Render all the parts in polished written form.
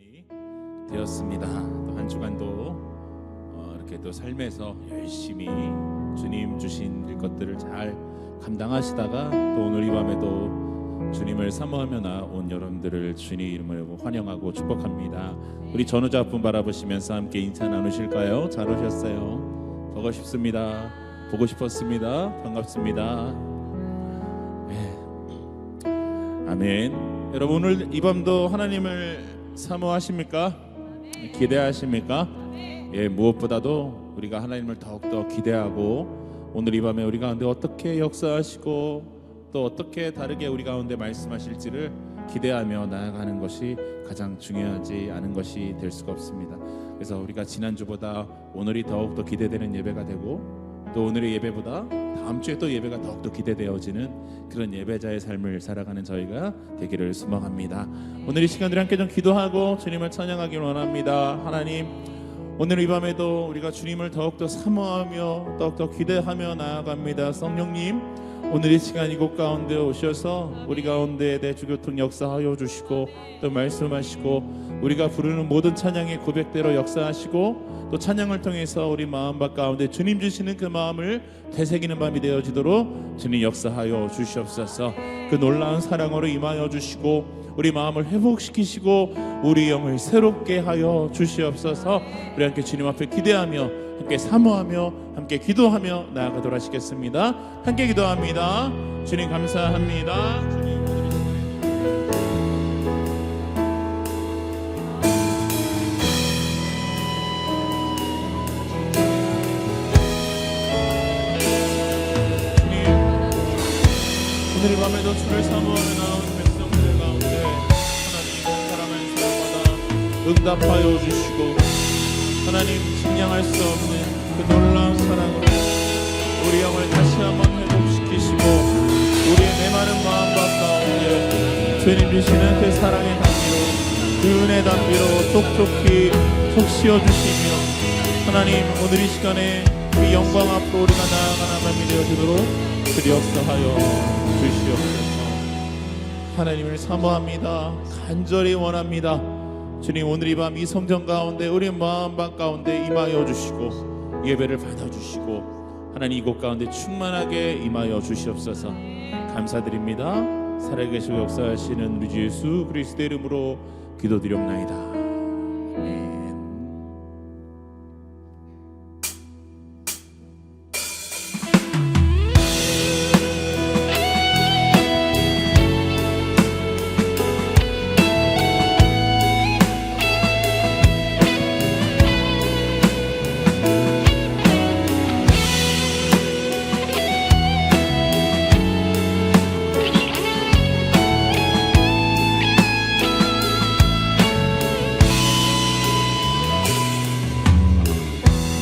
시간이 되었습니다. 또 한 주간도 이렇게 또 삶에서 열심히 주님 주신 일것들을 잘 감당하시다가 또 오늘 이 밤에도 주님을 사모하며 나온 여러분들을 주님 이름으로 환영하고 축복합니다. 우리 전우자 분 바라보시면서 함께 인사 나누실까요? 잘 오셨어요. 보고 싶습니다. 보고 싶었습니다. 반갑습니다. 네. 아멘. 여러분 오늘 이 밤도 하나님을 사모하십니까? 기대하십니까? 예, 무엇보다도 우리가 하나님을 더욱더 기대하고 오늘 이 밤에 우리 가운데 어떻게 역사하시고 또 어떻게 다르게 우리 가운데 말씀하실지를 기대하며 나아가는 것이 가장 중요하지 않은 것이 될 수가 없습니다. 그래서 우리가 지난주보다 오늘이 더욱더 기대되는 예배가 되고 또 오늘의 예배보다 다음 주에 또 예배가 더욱더 기대되어지는 그런 예배자의 삶을 살아가는 저희가 되기를 소망합니다. 오늘 이 시간들 함께 좀 기도하고 주님을 찬양하길 원합니다. 하나님, 오늘 이 밤에도 우리가 주님을 더욱더 사모하며 더욱더 기대하며 나아갑니다. 성령님, 오늘 이 시간 이곳 가운데 오셔서 우리 가운데 대주교통 역사하여 주시고 또 말씀하시고 우리가 부르는 모든 찬양의 고백대로 역사하시고 또 찬양을 통해서 우리 마음밭 가운데 주님 주시는 그 마음을 되새기는 밤이 되어지도록 주님 역사하여 주시옵소서. 그 놀라운 사랑으로 임하여 주시고 우리 마음을 회복시키시고 우리 영을 새롭게 하여 주시옵소서. 우리 함께 주님 앞에 기대하며 함께 사모하며 함께 기도하며 나아가도록 하시겠습니다. 함께 기도합니다. 주님 감사합니다. 주님. 오늘 밤에도 주를 사모하며 나온 백성들 가운데 하나님 사랑하는 사랑마다 응답하여 주시고 하나님 측량할 수 없는 그 놀라운 사랑으로 우리 영을 다시 한번 회복시키시고 우리의 메마른 마음과 가운데 주님 주시는 그 사랑의 단비로 그 은혜 단비로 톡톡히 속 씌워주시며 하나님 오늘 이 시간에 그 영광 앞으로 우리가 나아가는 밤이 되어지도록 그리 역사하여 주시옵소서. 하나님을 사모합니다. 간절히 원합니다. 주님 오늘 이 밤 이 성전 가운데 우리 마음밭 가운데 임하여 주시고 예배를 받아주시고 하나님 이곳 가운데 충만하게 임하여 주시옵소서. 감사드립니다. 살아계시고 역사하시는 우리 주 예수 그리스도의 이름으로 기도드렸나이다. 아멘.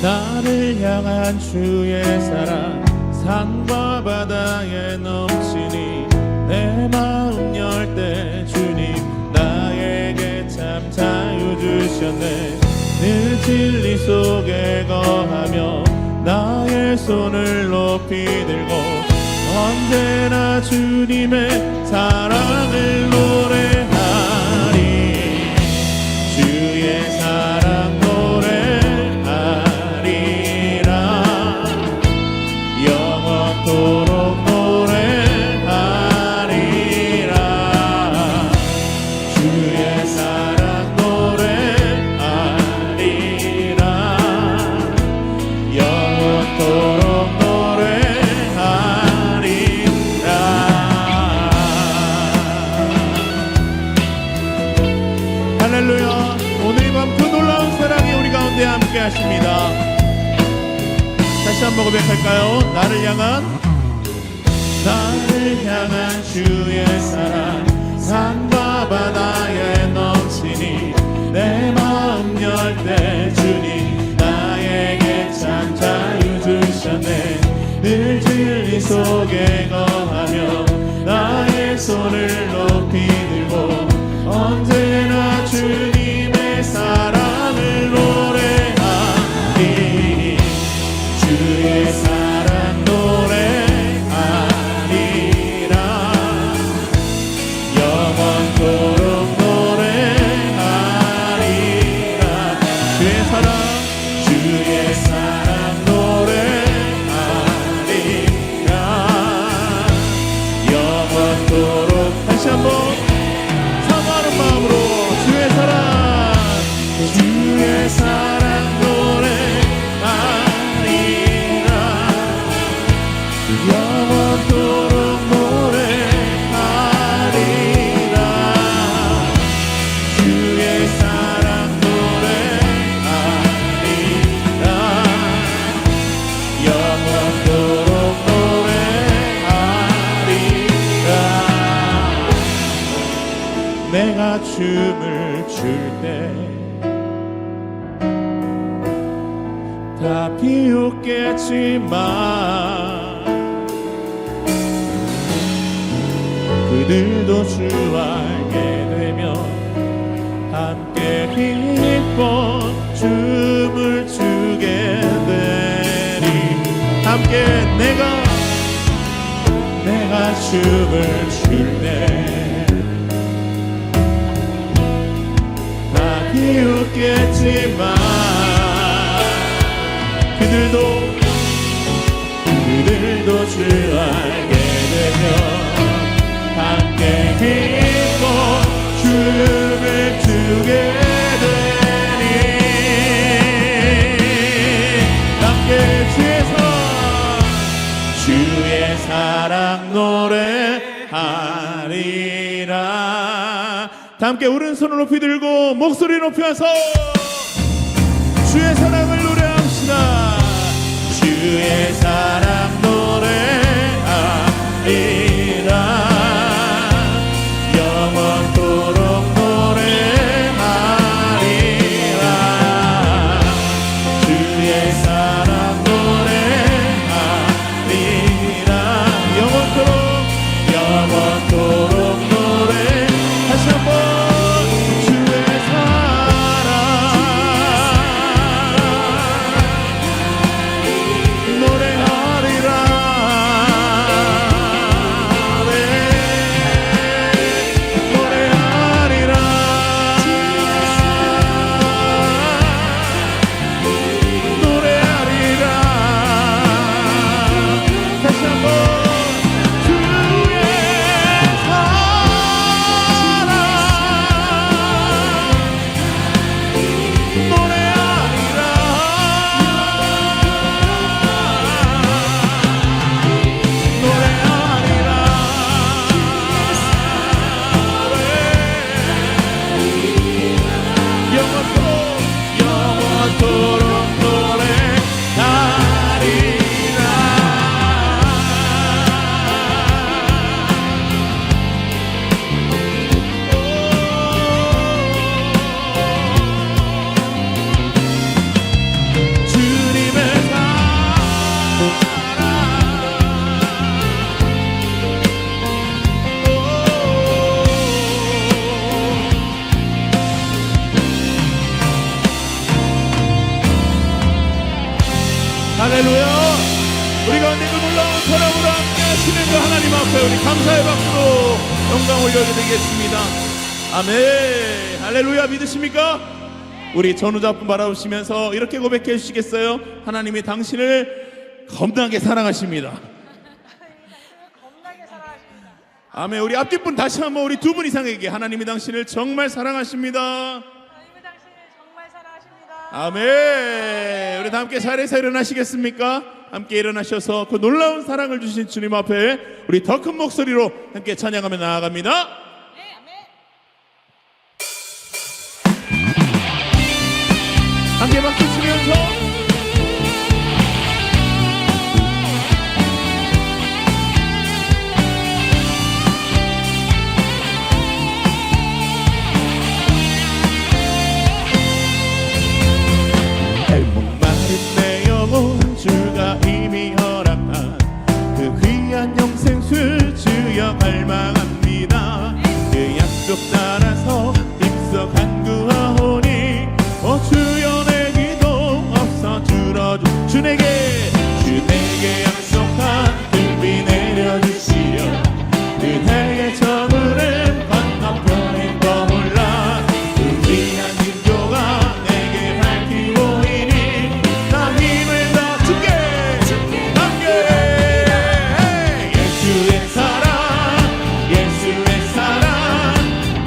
나를 향한 주의 사랑 산과 바다에 넘치니 내 마음 열 때 주님 나에게 참 자유 주셨네. 늘 진리 속에 거하며 나의 손을 높이 들고 언제나 주님의 사랑을 노래하리. 주의 사랑 영원토록 노래하리라. 주의 사랑 노래하리라. 영원토록 노래하리라. 할렐루야. 오늘 이 밤 그 놀라운 사랑이 우리 가운데 함께 하십니다. 다시 한번 고백할까요? 나를 향한 주의 사랑 산과 바다에 넘치니 내 마음 열 때 주님 나에게 참 자유 주셨네. 늘 진리 속에 거하며 나의 손을 높이 들고 언제나 주님의 사랑을 노래하리. 주의 사랑 노래하리라. 영원토록 노래 내가 춤을 출 때 다 비웃겠지만 그들도 주 알게 되면 함께 기뻐 춤을 추게 되리. 함께 내가 춤을 출 때 다 비웃겠지만 그들도 주 알게 되면 함께 기뻐 춤을 추게 되니. 함께 주의 사랑 노래하리라. 다 함께 오른손을 높이 들고 목소리 높여서 주의 사랑을 노래합시다. 주의 사랑 노래하리라. 영원토록 노래하리라. 주의 사랑 노래하리라. 영원토록 노래. 다시 한번 주의 사랑 노래하리라. 네, 노래하리라. 노래하리라. 다시 한번 주의 사랑 노래하리라. 노래하리라. 영원토록 노래하리라. 주님의 할렐루야. 우리 가운데 그 놀라운 사랑으로 함께 하시는 그 하나님 앞에 우리 감사의 박수로 영광 올려드리겠습니다. 아멘. 할렐루야. 믿으십니까? 우리 전우자분 바라보시면서 이렇게 고백해 주시겠어요? 하나님이 당신을 겁나게 사랑하십니다. 겁나게 사랑하십니다. 아멘. 우리 앞뒷분 다시 한번 우리 두 분 이상에게 하나님이 당신을 정말 사랑하십니다. 하나님은 당신을 정말 사랑하십니다. 아멘. 우리 다 함께 자리에서 일어나시겠습니까? 함께 일어나셔서 그 놀라운 사랑을 주신 주님 앞에 우리 더 큰 목소리로 함께 찬양하며 나아갑니다. 네, 아멘. 함께 박수 치면서 목마른 내 영혼 주가 이미 허락한 그 귀한 영생수 주여 갈망합니다. 그 약속 따라서 입석한 구하오니 주여 내 기도 없어 들어주. 주 내게 약속한 금비 내려주시려 그대의 저물은 건너편에 떠올라. 그 귀한 진조가 내게 밝히고 이니 나 힘을 다 주게 함께. 예수의 사랑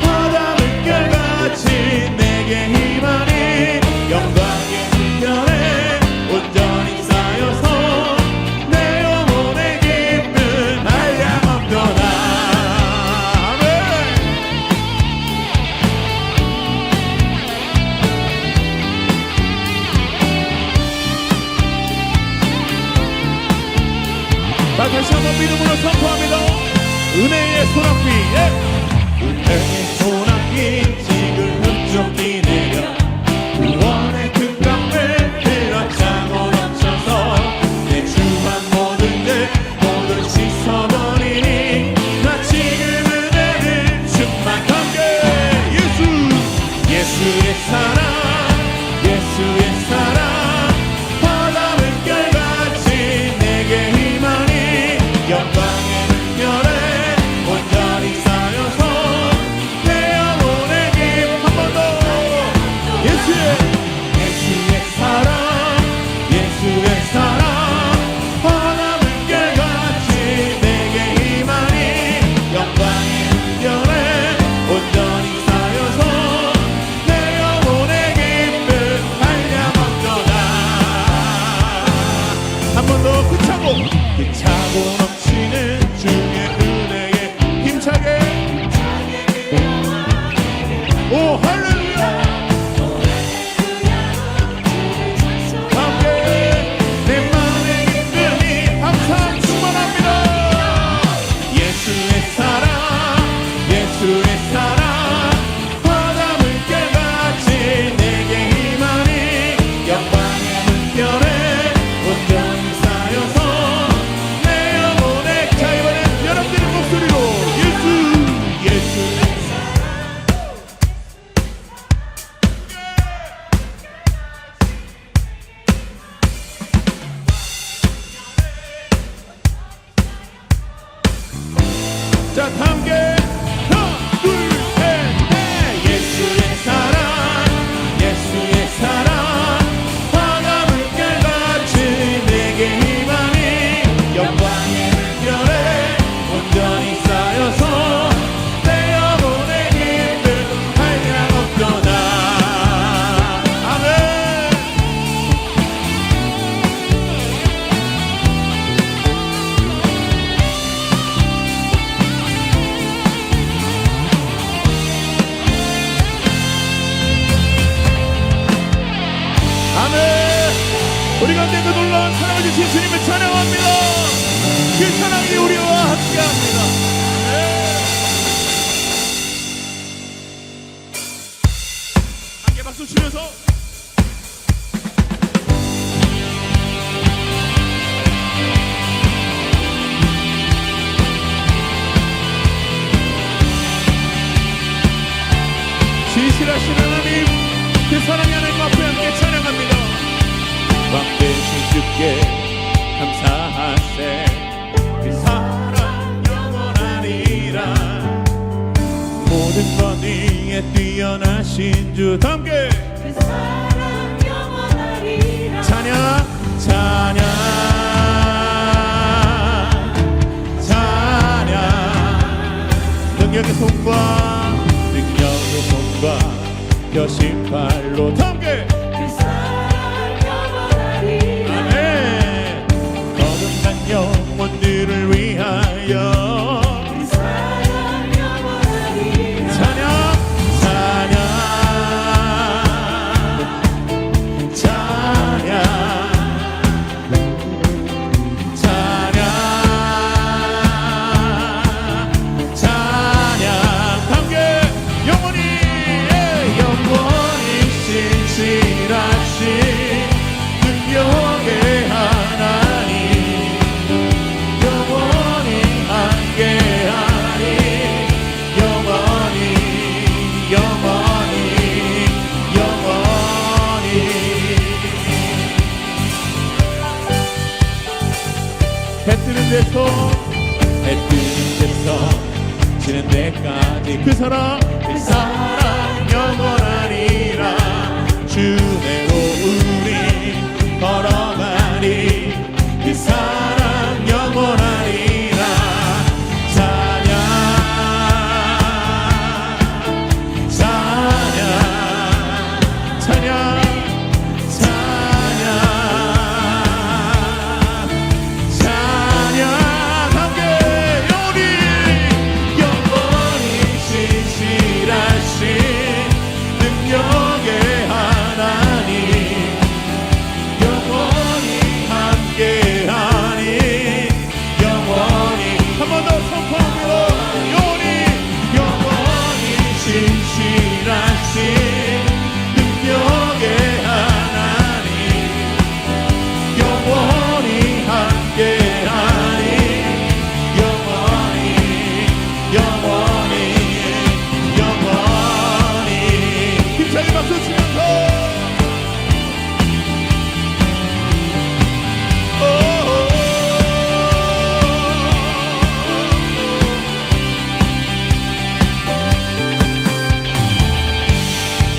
바다 물결같이 내게 힘하니 영광의 뒤편에 온전히 쌓여서 내 영혼의 기쁨 한량없도다. 아멘. 자, 다시 한번 믿음으로 선포합니다. 은혜의 소낙비. 은혜의 소낙비 지금 흡족히 내려 구원의 큰 강물 흘러차고 넘쳐서 내 주한 모든 들 모두 씻어버리니 나 지금 은혜를 충만 함께 예수의 사랑 예수의 사랑 바다 물결같이 내게 임하니 영광의 물결에 온전히 쌓여서 내 영혼의 힘 한 번 더 예수의 사랑 예수의 사랑 바다 물결같이 내게 임하니 영광의 물결에 온전히 쌓여서 내 영혼의 기쁨 한량없도다 한 번 더 그 차고 넘치는 주의 은혜에 힘차게 오 할렐루야 함께 내 마음의 기쁨이 항상 충만합니다 예수의 사랑 예수의 사랑 바다 물결같이 내게 임하니 영광의 물결에 온전히 쌓여서 내 영혼의 자 이번엔 여러분들의 목소리로 예수의 자, 다 함께 하나, 둘, 셋, 넷 예수의 사랑 예수의 사랑 바다 물결같이 내게 임하니 영광의 물결에 온전히 쌓여서 내 영혼의 기쁨 한량없도다 아멘 아멘 우리 가운데 그 놀라운 사랑을 주신 주님을 찬양합니다 그 사랑이 우리와 함께합니다 함께 박수 치면서 지실하신 하나님 그 사랑의 하나님 앞에 함께 찬양합니다 왕 되신 주께 감사하세 그 사랑 영원하리라 모든 것 위에 뛰어나신 주 함께 그 사랑 영원하리라 찬양 찬양 찬양 능력의 손과 여신발로 함께 그 사랑 영원하리라 아멘 거듭난 영혼들을 위하여 그 사랑 영원하리라 찬양 찬양 찬양 찬양 찬양 함께 영원히 신실하신 능력의 하나님 영원히 함께하니 영원히 영원히 영원히 해 뜨는 데서 지는 데까지 그 사랑 영원하리라 주대로 우리 걸어가리 그 사랑 영원하리라 찬양 찬양 찬양 찬양 찬양 함께 영원히 신실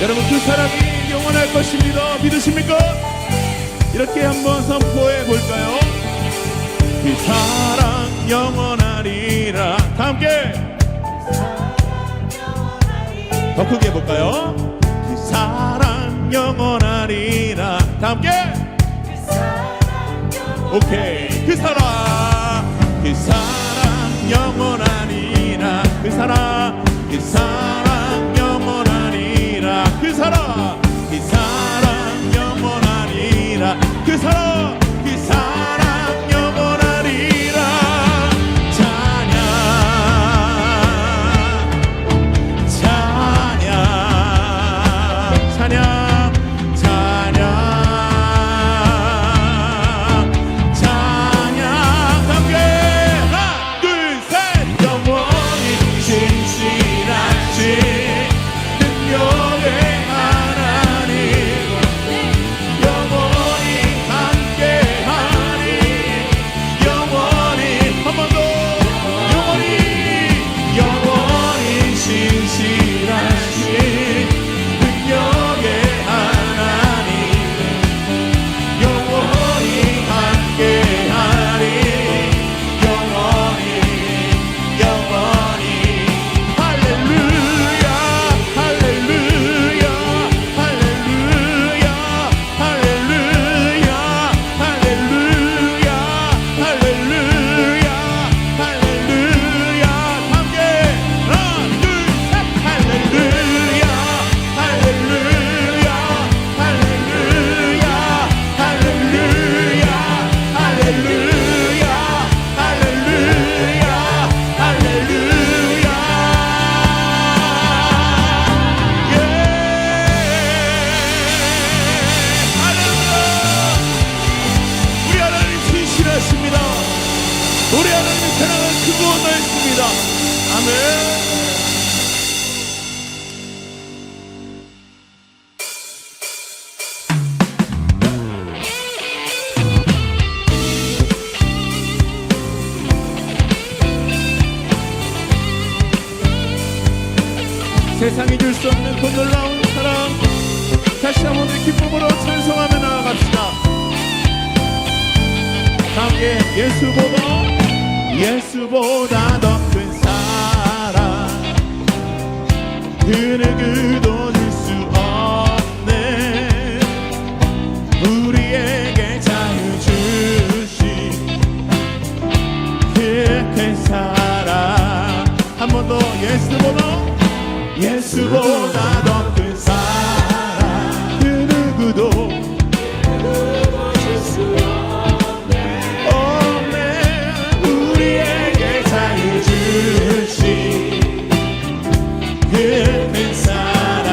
여러분 그 사랑이 영원할 것입니다. 믿으십니까? 이렇게 한번 선포해 볼까요? 그 사랑 영원하리라. 다 함께 더 크게 해볼까요? 그 사랑 영원하리라. 다 함께 오케이. 그 사랑 영원하리라. 그 사랑 영원하리라. 그 사랑 영원하리라. 그 사랑 영원하리라. 찬양 함께 하나 둘 셋. 영원히 진실하신 능력의 하나님 영원히 함께하니 영원히 한 번 더 영원히 진실하신 능력의 하나님 영원히 함께하니 영원히 할렐루야 할렐루야 할렐루야 할렐루야 할렐루야 할렐루야 할렐루야 함께 하나 둘 셋. 할렐루야 할렐루야 할렐루야 할렐루야 할렐루야 할렐루야 할렐루야. 예 할렐루야. 우리 하나님 진실하십니다. 우리 하나님의 사랑은 크고 넓습니다. 아멘. 세상이 줄 수 없는 그 놀라운 사랑 다시 한번 우리 기쁨으로 찬송하며 나아갑시다. 함께 예수보다 더 큰 사랑 그 누구도 줄 수 없네. 우리에게 자유 주신 그 큰 사랑 한 번 더 예수보다 더 큰 사랑 그 누구도 줄 수 없네. 우리에게 자유 주신 그 큰 사랑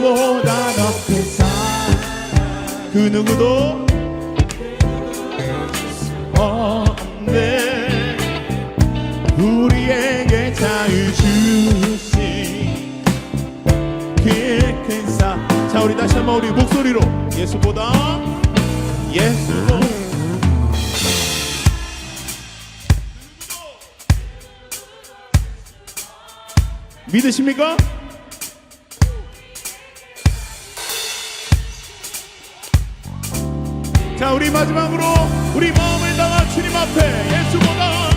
예수보다 더 큰 사랑 그 누구도 없네. 우리에게 자유 주신 그 큰 사랑. 자, 우리 다시 한번 우리 목소리로 예수보다 믿으십니까? 자, 우리 마지막으로 우리 마음을 담아 주님 앞에 예수보다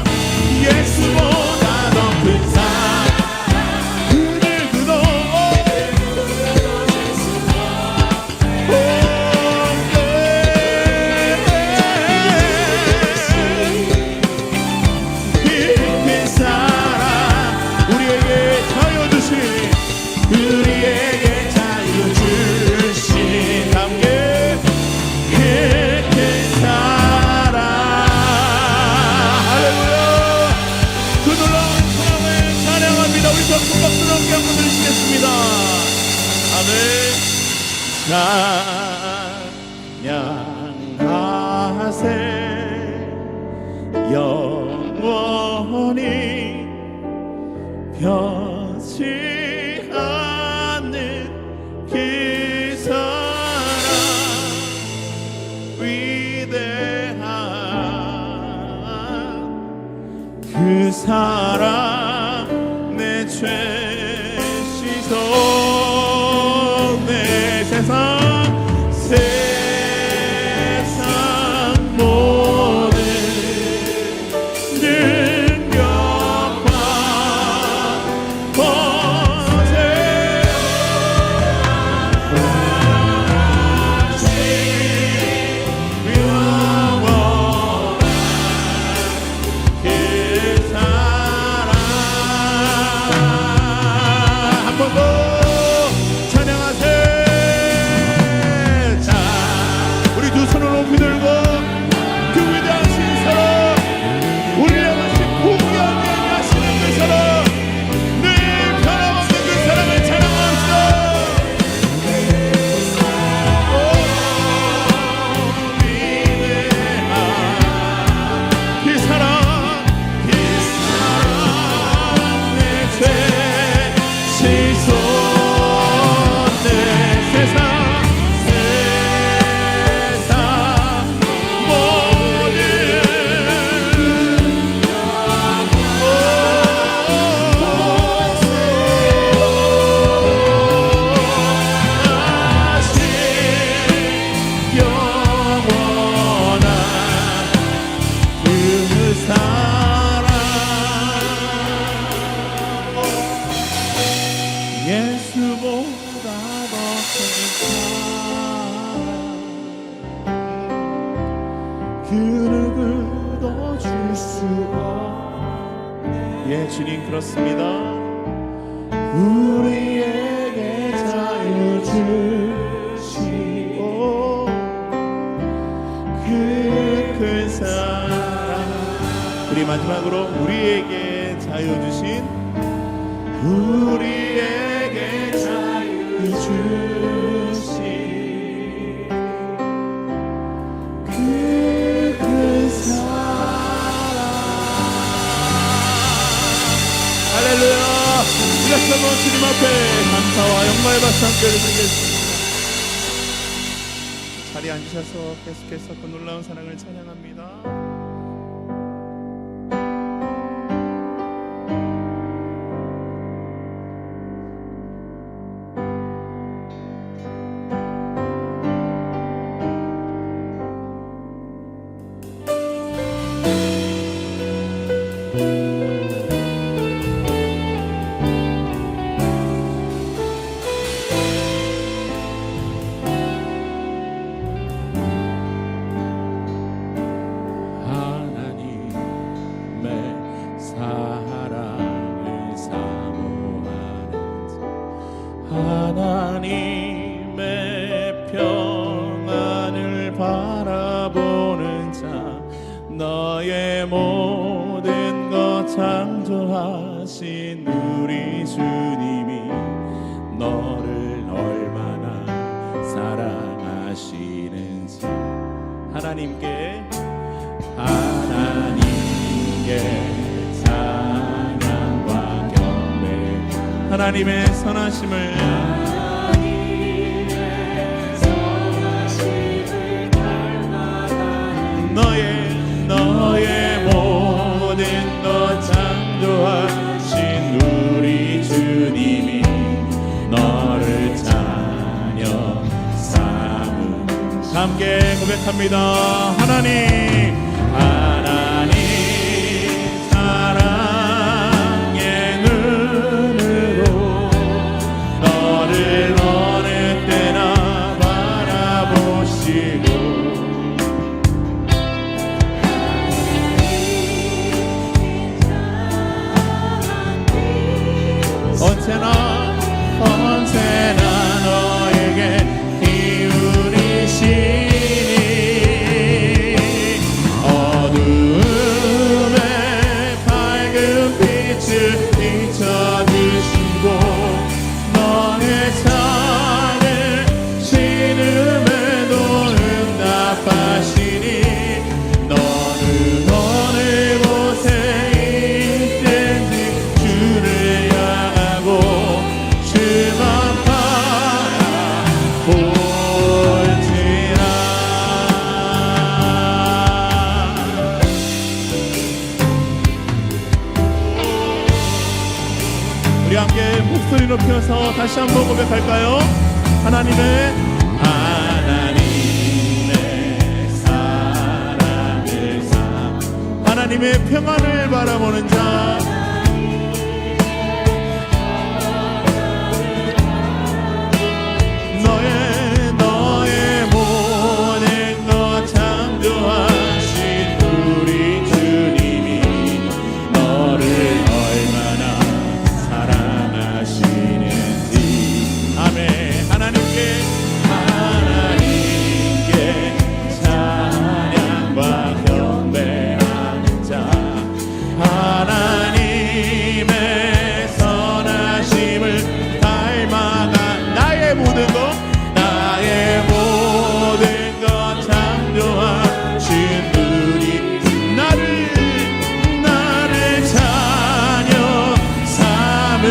더 큰 사랑 그 누구도 그 사랑 우리에게 자유 주신 우리에게 자유 주신 함께 그 사랑. 할렐루야. 그 놀라운 사랑을 찬양합니다. 우리 박수 박수로 함께 한번 드리시겠습니다. 아멘. 찬양하세 영원히 변치 않는 그 사랑 위대한 그 사랑 내 죄 씻어 내 세상 모든 능력과 그 누구도 줄 수 없네. 예, 주님 그렇습니다. 우리에게 자유 주시고 그 큰 사랑. 우리 마지막으로 우리에게 자유 주신 우리에게 자유 주신 할렐루야. 다시 한번 주님 앞에 감사와 영광의 박수 함께 드리겠습니다. 자리에 앉으셔서 계속해서 그 놀라운 사랑을 찬양합니다. 하나님의 평안을 바라보는 자 너의 모든 것 창조하신 우리 주님이 너를 얼마나 하나님께 찬양과 경배 하나님의 선하심을 너의 모든 것 창조하신 우리 주님이 너를 자녀 삼음 함께 고백합니다. 하나님 사랑의 눈으로 너를 어느 때나 바라보시고 언제나 너에게 기울이시니 어두움에 밝은 빛을 비춰주시고 너의 찬을 신음에도 응답하시니 너는 어느 곳에 있든지 주를 향하고 주만 바라볼지라. 우리 함께 목소리 높여서 다시 한번 고백할까요? 하나님의 사랑을 하나님의 평안을 바라보는 자 너의 모든 것 창조하신 우리 주님이 너를 얼마나 사랑하시는지. 아멘. 하나님께 찬양과 경배하는 자 하나님의 선하심을 닮아가 나의 모든 것 창조하신 우리 나를 자녀 삼은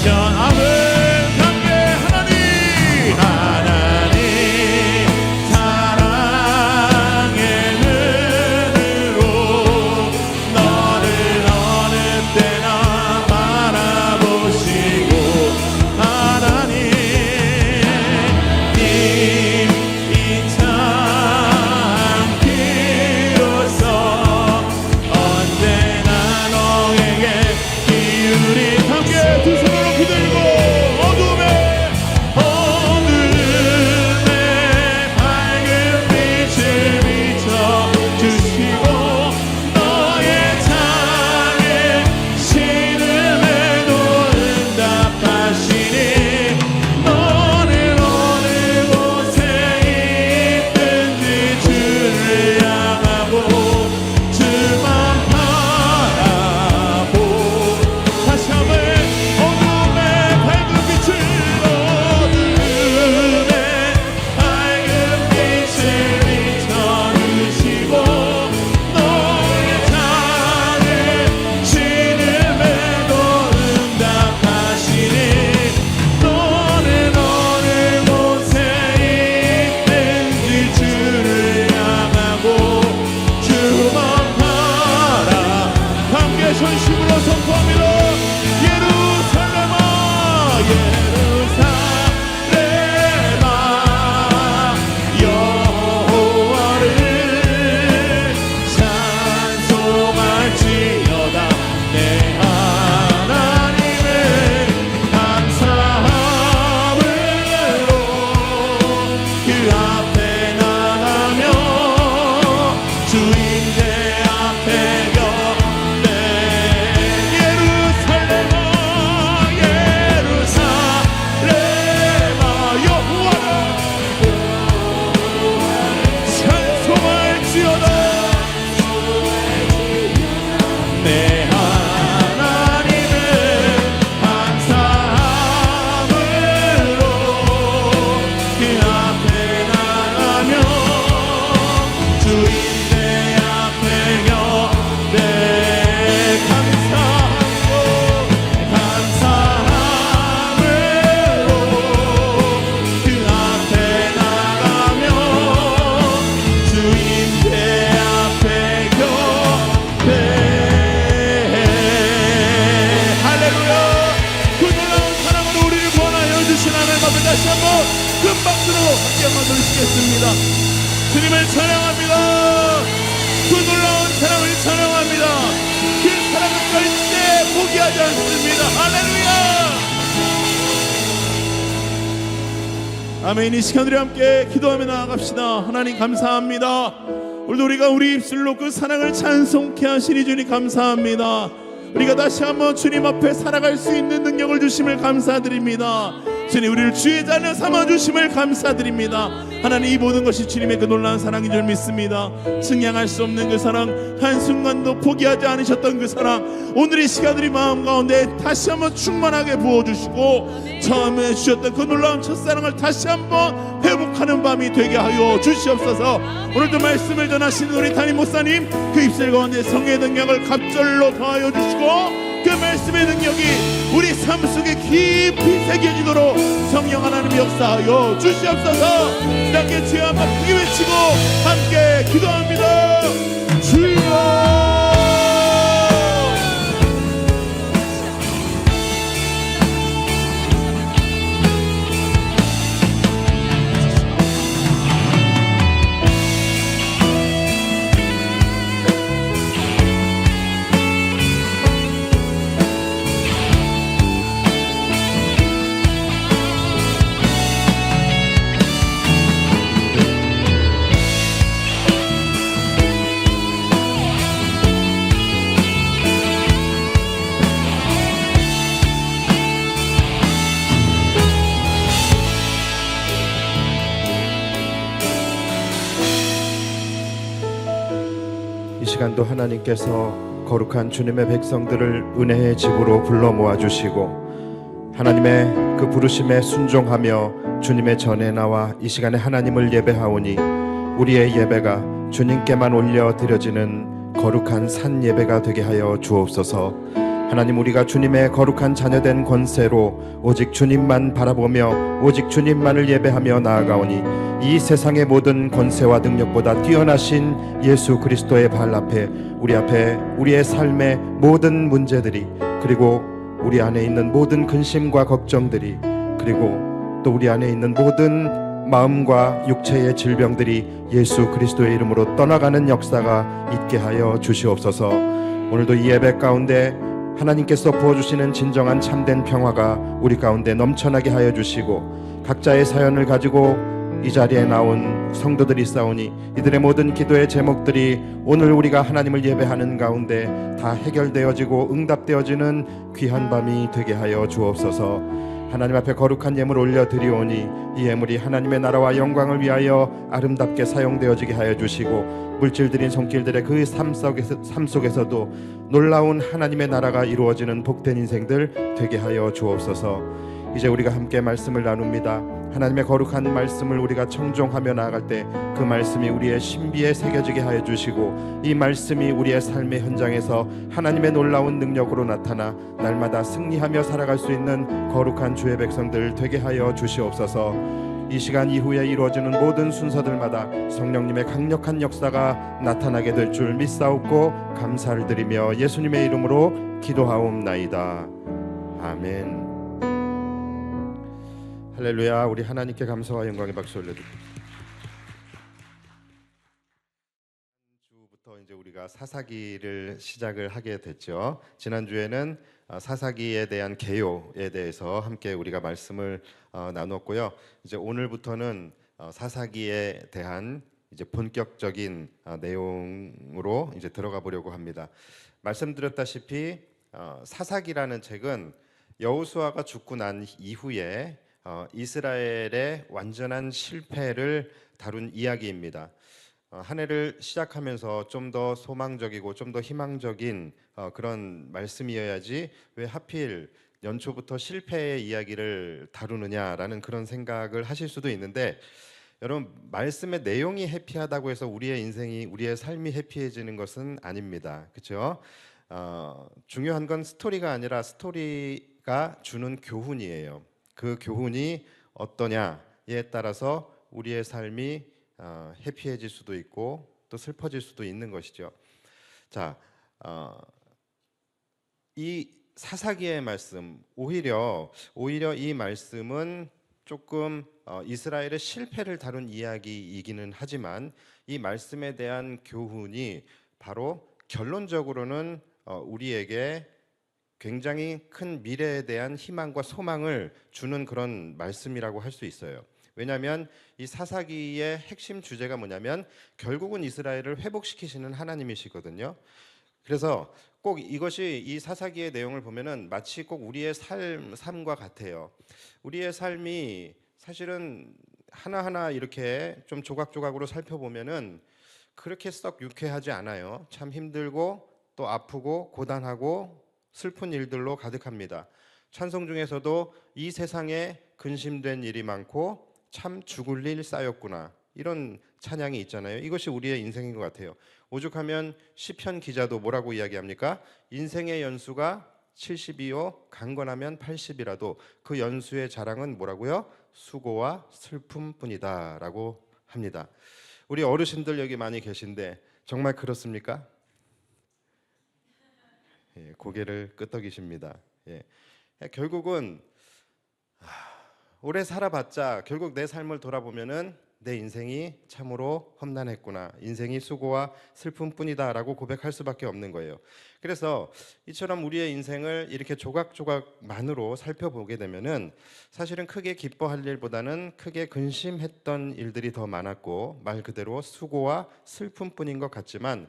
전 아멘. 함께 하나님 사랑의 눈으로 너를 어느 때나 바라보시고 하나님 이 참기로서 언제나 너에게 기울이 함께 두 손을 높이 들고 어둠에 밝은 빛을 비춰주시고 너의 창에 신음에도 응답하시니 너는 어느 곳에 있든지 주를 향하고 주만 바라보 다시 한번 어둠에 밝은 빛을 비춰주시고 너의 창에 신음에도 응답하시니 너는 어느 곳에 있든지 주를 향하고 주만 바라 함께 전심으로 선포합니다. 예루살렘아 여호와를 찬송할지어다. 내 하나님을 감사함으로 그 앞에 나가며 주인의 앞에 겹네. 예루살렘아 여호와를 찬송할지어다. 내 하나님을 감사함으로 그 앞에 나가며 박수로 함께 한번 돌리시겠습니다. 주님을 찬양합니다. 그 놀라운 사랑을 찬양합니다. 그 사랑은 절대 포기하지 않습니다. 할렐루야. 아멘. 이 시간 우리 함께 기도하며 나아갑시다. 하나님 감사합니다. 오늘도 우리가 우리 입술로 그 사랑을 찬송케 하시니 주님 감사합니다. 우리가 다시 한번 주님 앞에 살아갈 수 있는 능력을 주심을 감사드립니다. 주님 우리를 주의 자녀 삼아주심을 감사드립니다. 하나님 이 모든 것이 주님의 그 놀라운 사랑인 줄 믿습니다. 증량할 수 없는 그 사랑, 한순간도 포기하지 않으셨던 그 사랑, 오늘 이 시간 우리 마음 가운데 다시 한번 충만하게 부어주시고 처음에 주셨던 그 놀라운 첫사랑을 다시 한번 회복하는 밤이 되게 하여 주시옵소서. 오늘도 말씀을 전하시는 우리 담임 목사님 그 입술 가운데 성의 능력을 갑절로 더하여 주시고 그 말씀의 능력이 우리 삶 속에 깊이 새겨지도록 성령 하나님 역사하여 주시옵소서. 함께 주여 한번 크게 외치고 함께 기도합니다. 주여. 이 시간도 하나님께서 거룩한 주님의 백성들을 은혜의 집으로 불러 모아주시고 하나님의 그 부르심에 순종하며 주님의 전에 나와 이 시간에 하나님을 예배하오니 우리의 예배가 주님께만 올려 드려지는 거룩한 산 예배가 되게 하여 주옵소서. 하나님 우리가 주님의 거룩한 자녀된 권세로 오직 주님만 바라보며 오직 주님만을 예배하며 나아가오니 이 세상의 모든 권세와 능력보다 뛰어나신 예수 그리스도의 발 앞에 우리의 삶의 모든 문제들이 그리고 우리 안에 있는 모든 근심과 걱정들이 그리고 또 우리 안에 있는 모든 마음과 육체의 질병들이 예수 그리스도의 이름으로 떠나가는 역사가 있게 하여 주시옵소서. 오늘도 이 예배 가운데 하나님께서 부어주시는 진정한 참된 평화가 우리 가운데 넘쳐나게 하여 주시고 각자의 사연을 가지고 이 자리에 나온 성도들이 있사오니 이들의 모든 기도의 제목들이 오늘 우리가 하나님을 예배하는 가운데 다 해결되어지고 응답되어지는 귀한 밤이 되게 하여 주옵소서. 하나님 앞에 거룩한 예물 올려드리오니 이 예물이 하나님의 나라와 영광을 위하여 아름답게 사용되어지게 하여 주시고 물질들인 손길들의 그 삶 속에서도 놀라운 하나님의 나라가 이루어지는 복된 인생들 되게 하여 주옵소서. 이제 우리가 함께 말씀을 나눕니다. 하나님의 거룩한 말씀을 우리가 청종하며 나아갈 때 그 말씀이 우리의 신비에 새겨지게 하여 주시고 이 말씀이 우리의 삶의 현장에서 하나님의 놀라운 능력으로 나타나 날마다 승리하며 살아갈 수 있는 거룩한 주의 백성들 되게 하여 주시옵소서. 이 시간 이후에 이루어지는 모든 순서들마다 성령님의 강력한 역사가 나타나게 될 줄 믿사옵고 감사를 드리며 예수님의 이름으로 기도하옵나이다. 아멘. 할렐루야. 우리 하나님께 감사와 영광의 박수 올려드립니다. 주부터 이제 우리가 사사기를 시작을 하게 됐죠. 지난주에는 사사기에 대한 개요에 대해서 함께 우리가 말씀을 나눴고요. 이제 오늘부터는 사사기에 대한 이제 본격적인 내용으로 이제 들어가 보려고 합니다. 말씀드렸다시피 사사기라는 책은 여호수아가 죽고 난 이후에 이스라엘의 완전한 실패를 다룬 이야기입니다. 한 해를 시작하면서 좀 더 소망적이고 좀 더 희망적인 그런 말씀이어야지 왜 하필 연초부터 실패의 이야기를 다루느냐라는 그런 생각을 하실 수도 있는데, 여러분, 말씀의 내용이 해피하다고 해서 우리의 인생이, 우리의 삶이 해피해지는 것은 아닙니다. 그렇죠? 중요한 건 스토리가 아니라 스토리가 주는 교훈이에요. 그 교훈이 어떠냐에 따라서 우리의 삶이 해피해질 수도 있고 또 슬퍼질 수도 있는 것이죠. 자, 이 사사기의 말씀, 오히려 이 말씀은 조금 이스라엘의 실패를 다룬 이야기이기는 하지만 이 말씀에 대한 교훈이 바로 결론적으로는 우리에게 굉장히 큰 미래에 대한 희망과 소망을 주는 그런 말씀이라고 할 수 있어요. 왜냐하면 이 사사기의 핵심 주제가 뭐냐면 결국은 이스라엘을 회복시키시는 하나님이시거든요. 그래서 꼭 이것이 이 사사기의 내용을 보면은 마치 꼭 우리의 삶과 같아요. 우리의 삶이 사실은 하나하나 이렇게 좀 조각조각으로 살펴보면은 그렇게 썩 유쾌하지 않아요. 참 힘들고 또 아프고 고단하고 슬픈 일들로 가득합니다. 찬송 중에서도 이 세상에 근심된 일이 많고 참 죽을 일 쌓였구나, 이런 찬양이 있잖아요. 이것이 우리의 인생인 것 같아요. 오죽하면 시편 기자도 뭐라고 이야기합니까? 인생의 연수가 70이요 강건하면 80이라도 그 연수의 자랑은 뭐라고요? 수고와 슬픔뿐이다 라고 합니다. 우리 어르신들 여기 많이 계신데 정말 그렇습니까? 예, 고개를 끄덕이십니다. 예. 결국은 오래 살아봤자 결국 내 삶을 돌아보면은 내 인생이 참으로 험난했구나, 인생이 수고와 슬픔뿐이다라고 고백할 수밖에 없는 거예요. 그래서 이처럼 우리의 인생을 이렇게 조각조각만으로 살펴보게 되면은 사실은 크게 기뻐할 일보다는 크게 근심했던 일들이 더 많았고 말 그대로 수고와 슬픔뿐인 것 같지만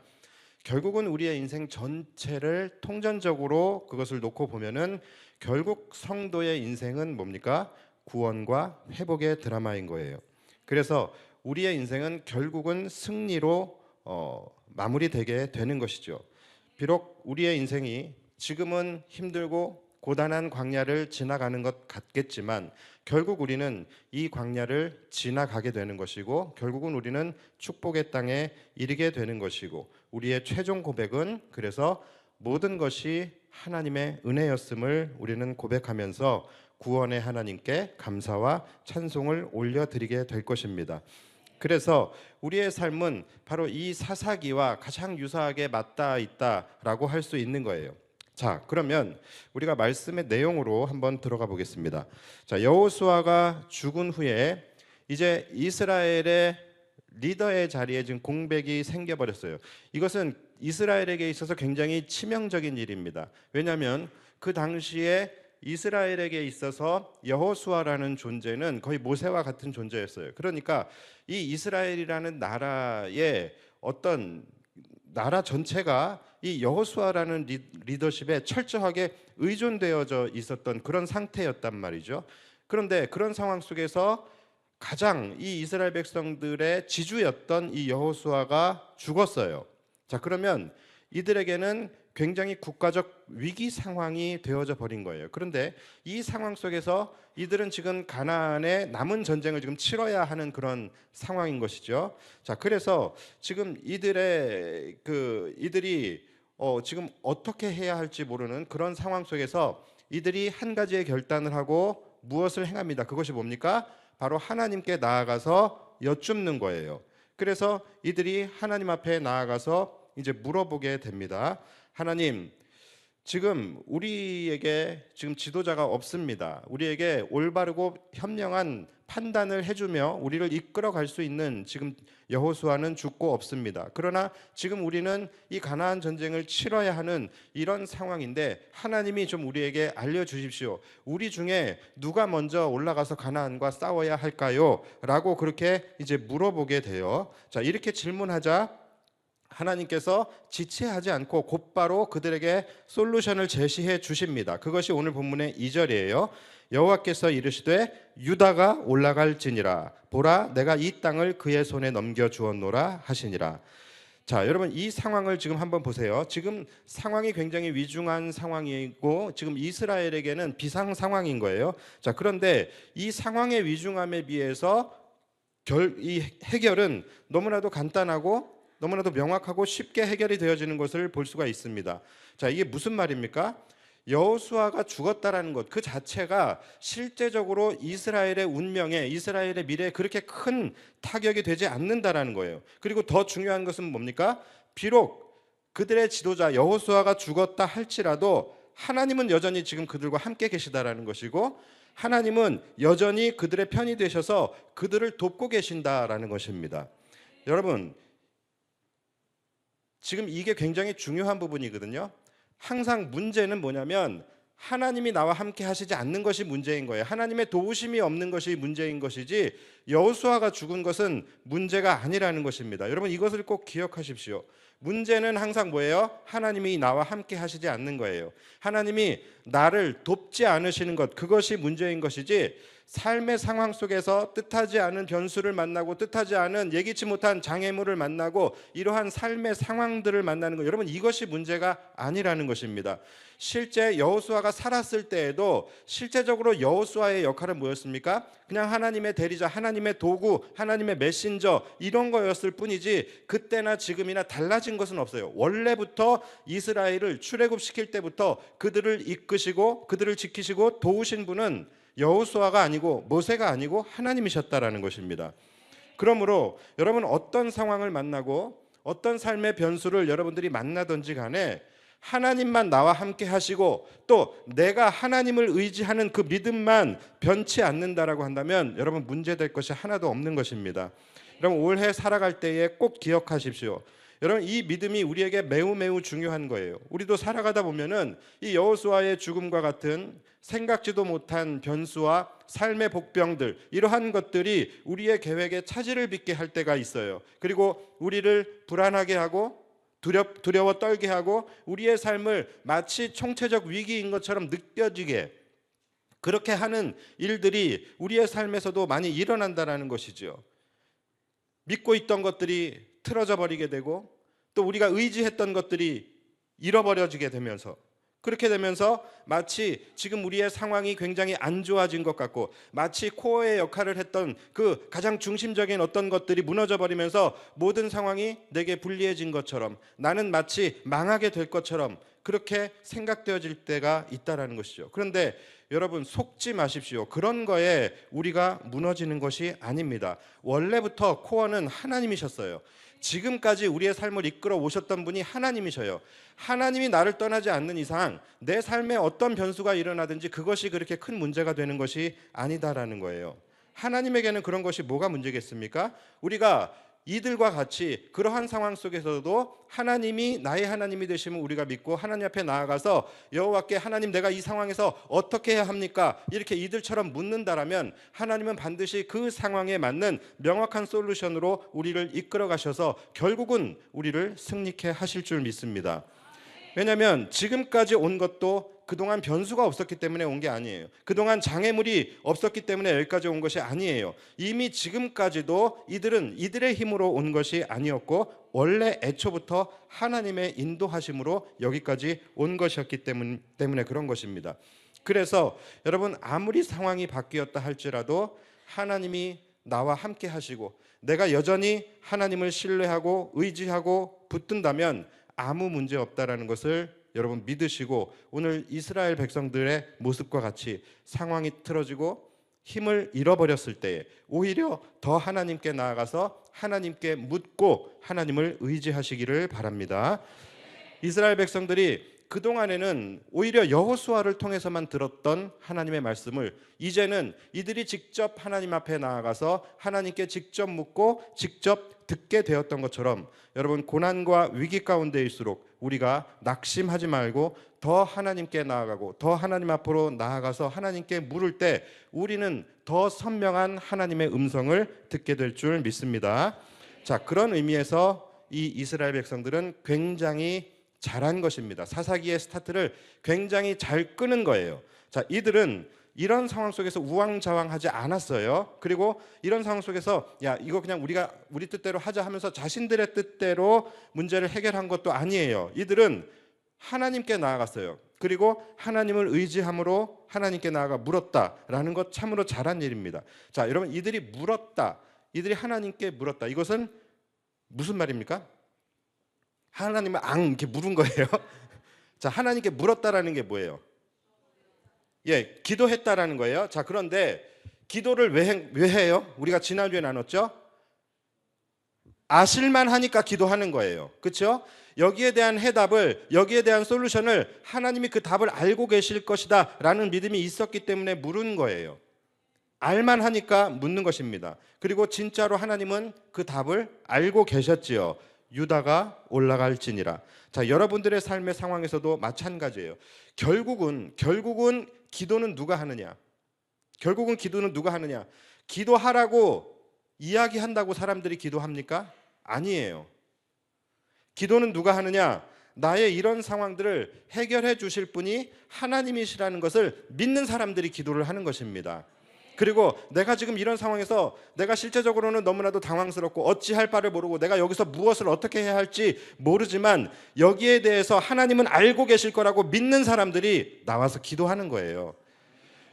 결국은 우리의 인생 전체를 통전적으로 그것을 놓고 보면은 결국 성도의 인생은 뭡니까? 구원과 회복의 드라마인 거예요. 그래서 우리의 인생은 결국은 승리로 마무리되게 되는 것이죠. 비록 우리의 인생이 지금은 힘들고 고단한 광야를 지나가는 것 같겠지만 결국 우리는 이 광야를 지나가게 되는 것이고 결국은 우리는 축복의 땅에 이르게 되는 것이고 우리의 최종 고백은 그래서 모든 것이 하나님의 은혜였음을 우리는 고백하면서 구원의 하나님께 감사와 찬송을 올려드리게 될 것입니다. 그래서 우리의 삶은 바로 이 사사기와 가장 유사하게 맞닿아 있다라고 할 수 있는 거예요. 자, 그러면 우리가 말씀의 내용으로 한번 들어가 보겠습니다. 자, 여호수아가 죽은 후에 이제 이스라엘의 리더의 자리에 지금 공백이 생겨버렸어요. 이것은 이스라엘에게 있어서 굉장히 치명적인 일입니다. 왜냐하면 그 당시에 이스라엘에게 있어서 여호수아라는 존재는 거의 모세와 같은 존재였어요. 그러니까 이 이스라엘이라는 나라의 어떤 나라 전체가 이 여호수아라는 리더십에 철저하게 의존되어져 있었던 그런 상태였단 말이죠. 그런데 그런 상황 속에서 가장 이 이스라엘 백성들의 지주였던 이 여호수아가 죽었어요. 자, 그러면 이들에게는 굉장히 국가적 위기 상황이 되어져 버린 거예요. 그런데 이 상황 속에서 이들은 지금 가나안의 남은 전쟁을 지금 치러야 하는 그런 상황인 것이죠. 자, 그래서 지금 이들이 지금 어떻게 해야 할지 모르는 그런 상황 속에서 이들이 한 가지의 결단을 하고 무엇을 행합니다. 그것이 뭡니까? 바로 하나님께 나아가서 여쭙는 거예요. 그래서 이들이 하나님 앞에 나아가서 이제 물어보게 됩니다. 하나님, 지금 우리에게 지금 지도자가 없습니다. 우리에게 올바르고 현명한 판단을 해주며 우리를 이끌어 갈 수 있는 지금 여호수아는 죽고 없습니다. 그러나 지금 우리는 이 가나안 전쟁을 치러야 하는 이런 상황인데 하나님이 좀 우리에게 알려주십시오. 우리 중에 누가 먼저 올라가서 가나안과 싸워야 할까요? 라고 그렇게 이제 물어보게 돼요. 자, 이렇게 질문하자 하나님께서 지체하지 않고 곧바로 그들에게 솔루션을 제시해 주십니다. 그것이 오늘 본문의 2절이에요. 여호와께서 이르시되 유다가 올라갈지니라 보라 내가 이 땅을 그의 손에 넘겨 주었노라 하시니라. 자, 여러분 이 상황을 지금 한번 보세요. 지금 상황이 굉장히 위중한 상황이고 지금 이스라엘에게는 비상 상황인 거예요. 자, 그런데 이 상황의 위중함에 비해서 이 해결은 너무나도 간단하고 너무나도 명확하고 쉽게 해결이 되어지는 것을 볼 수가 있습니다. 자, 이게 무슨 말입니까? 여호수아가 죽었다라는 것 그 자체가 실제적으로 이스라엘의 운명에 이스라엘의 미래에 그렇게 큰 타격이 되지 않는다라는 거예요. 그리고 더 중요한 것은 뭡니까? 비록 그들의 지도자 여호수아가 죽었다 할지라도 하나님은 여전히 지금 그들과 함께 계시다라는 것이고 하나님은 여전히 그들의 편이 되셔서 그들을 돕고 계신다라는 것입니다. 여러분, 지금 이게 굉장히 중요한 부분이거든요. 항상 문제는 뭐냐면 하나님이 나와 함께 하시지 않는 것이 문제인 거예요. 하나님의 도우심이 없는 것이 문제인 것이지 여호수아가 죽은 것은 문제가 아니라는 것입니다. 여러분, 이것을 꼭 기억하십시오. 문제는 항상 뭐예요? 하나님이 나와 함께 하시지 않는 거예요. 하나님이 나를 돕지 않으시는 것, 그것이 문제인 것이지 삶의 상황 속에서 뜻하지 않은 변수를 만나고 뜻하지 않은 예기치 못한 장애물을 만나고 이러한 삶의 상황들을 만나는 것, 여러분, 이것이 문제가 아니라는 것입니다. 실제 여호수아가 살았을 때에도 실제적으로 여호수아의 역할은 뭐였습니까? 그냥 하나님의 대리자, 하나님의 도구, 하나님의 메신저 이런 거였을 뿐이지 그때나 지금이나 달라진 것은 없어요. 원래부터 이스라엘을 출애굽시킬 때부터 그들을 이끄시고 그들을 지키시고 도우신 분은 여호수아가 아니고 모세가 아니고 하나님이셨다라는 것입니다. 그러므로 여러분, 어떤 상황을 만나고 어떤 삶의 변수를 여러분들이 만나든지 간에 하나님만 나와 함께 하시고 또 내가 하나님을 의지하는 그 믿음만 변치 않는다라고 한다면 여러분, 문제될 것이 하나도 없는 것입니다. 여러분, 올해 살아갈 때에 꼭 기억하십시오. 여러분, 이 믿음이 우리에게 매우 매우 중요한 거예요. 우리도 살아가다 보면은 이 여호수아의 죽음과 같은 생각지도 못한 변수와 삶의 복병들, 이러한 것들이 우리의 계획에 차질을 빚게 할 때가 있어요. 그리고 우리를 불안하게 하고 두려워 떨게 하고 우리의 삶을 마치 총체적 위기인 것처럼 느껴지게 그렇게 하는 일들이 우리의 삶에서도 많이 일어난다는 것이죠. 믿고 있던 것들이 틀어져 버리게 되고 또 우리가 의지했던 것들이 잃어버려지게 되면서 그렇게 되면서 마치 지금 우리의 상황이 굉장히 안 좋아진 것 같고 마치 코어의 역할을 했던 그 가장 중심적인 어떤 것들이 무너져 버리면서 모든 상황이 내게 불리해진 것처럼 나는 마치 망하게 될 것처럼 그렇게 생각되어질 때가 있다라는 것이죠. 그런데 여러분, 속지 마십시오. 그런 거에 우리가 무너지는 것이 아닙니다. 원래부터 코어는 하나님이셨어요. 지금까지 우리의 삶을 이끌어 오셨던 분이 하나님이셔요. 하나님이 나를 떠나지 않는 이상 내 삶에 어떤 변수가 일어나든지 그것이 그렇게 큰 문제가 되는 것이 아니다라는 거예요. 하나님에게는 그런 것이 뭐가 문제겠습니까? 우리가 이들과 같이 그러한 상황 속에서도 하나님이 나의 하나님이 되심을 우리가 믿고 하나님 앞에 나아가서 여호와께 하나님, 내가 이 상황에서 어떻게 해야 합니까? 이렇게 이들처럼 묻는다라면 하나님은 반드시 그 상황에 맞는 명확한 솔루션으로 우리를 이끌어 가셔서 결국은 우리를 승리케 하실 줄 믿습니다. 왜냐하면 지금까지 온 것도 그동안 변수가 없었기 때문에 온 게 아니에요. 그동안 장애물이 없었기 때문에 여기까지 온 것이 아니에요. 이미 지금까지도 이들은 이들의 힘으로 온 것이 아니었고 원래 애초부터 하나님의 인도하심으로 여기까지 온 것이었기 때문에 그런 것입니다. 그래서 여러분, 아무리 상황이 바뀌었다 할지라도 하나님이 나와 함께 하시고 내가 여전히 하나님을 신뢰하고 의지하고 붙든다면 아무 문제 없다라는 것을 여러분 믿으시고 오늘 이스라엘 백성들의 모습과 같이 상황이 틀어지고 힘을 잃어버렸을 때에 오히려 더 하나님께 나아가서 하나님께 묻고 하나님을 의지하시기를 바랍니다. 이스라엘 백성들이 그동안에는 오히려 여호수아를 통해서만 들었던 하나님의 말씀을 이제는 이들이 직접 하나님 앞에 나아가서 하나님께 직접 묻고 직접 듣게 되었던 것처럼 여러분, 고난과 위기 가운데일수록 우리가 낙심하지 말고 더 하나님께 나아가고 더 하나님 앞으로 나아가서 하나님께 물을 때 우리는 더 선명한 하나님의 음성을 듣게 될 줄 믿습니다. 자, 그런 의미에서 이 이스라엘 백성들은 굉장히 잘한 것입니다. 사사기의 스타트를 굉장히 잘 끄는 거예요. 자, 이들은 이런 상황 속에서 우왕좌왕하지 않았어요. 그리고 이런 상황 속에서 야, 이거 그냥 우리 뜻대로 하자 하면서 자신들의 뜻대로 문제를 해결한 것도 아니에요. 이들은 하나님께 나아갔어요. 그리고 하나님을 의지함으로 하나님께 나아가 물었다라는 것 참으로 잘한 일입니다. 자, 여러분, 이들이 물었다. 이들이 하나님께 물었다. 이것은 무슨 말입니까? 하나님을 이렇게 물은 거예요. 자, 하나님께 물었다라는 게 뭐예요? 예, 기도했다라는 거예요. 자, 그런데 기도를 왜 해요? 우리가 지난주에 나눴죠? 아실만 하니까 기도하는 거예요. 그렇죠? 여기에 대한 해답을, 여기에 대한 솔루션을 하나님이 그 답을 알고 계실 것이다 라는 믿음이 있었기 때문에 물은 거예요. 알만 하니까 묻는 것입니다. 그리고 진짜로 하나님은 그 답을 알고 계셨지요. 유다가 올라갈지니라. 자, 여러분들의 삶의 상황에서도 마찬가지예요. 결국은 기도는 누가 하느냐? 결국은 기도는 누가 하느냐? 기도하라고 이야기한다고 사람들이 기도합니까? 아니에요. 기도는 누가 하느냐? 나의 이런 상황들을 해결해 주실 분이 하나님이시라는 것을 믿는 사람들이 기도를 하는 것입니다. 그리고 내가 지금 이런 상황에서 내가 실제적으로는 너무나도 당황스럽고 어찌할 바를 모르고 내가 여기서 무엇을 어떻게 해야 할지 모르지만 여기에 대해서 하나님은 알고 계실 거라고 믿는 사람들이 나와서 기도하는 거예요.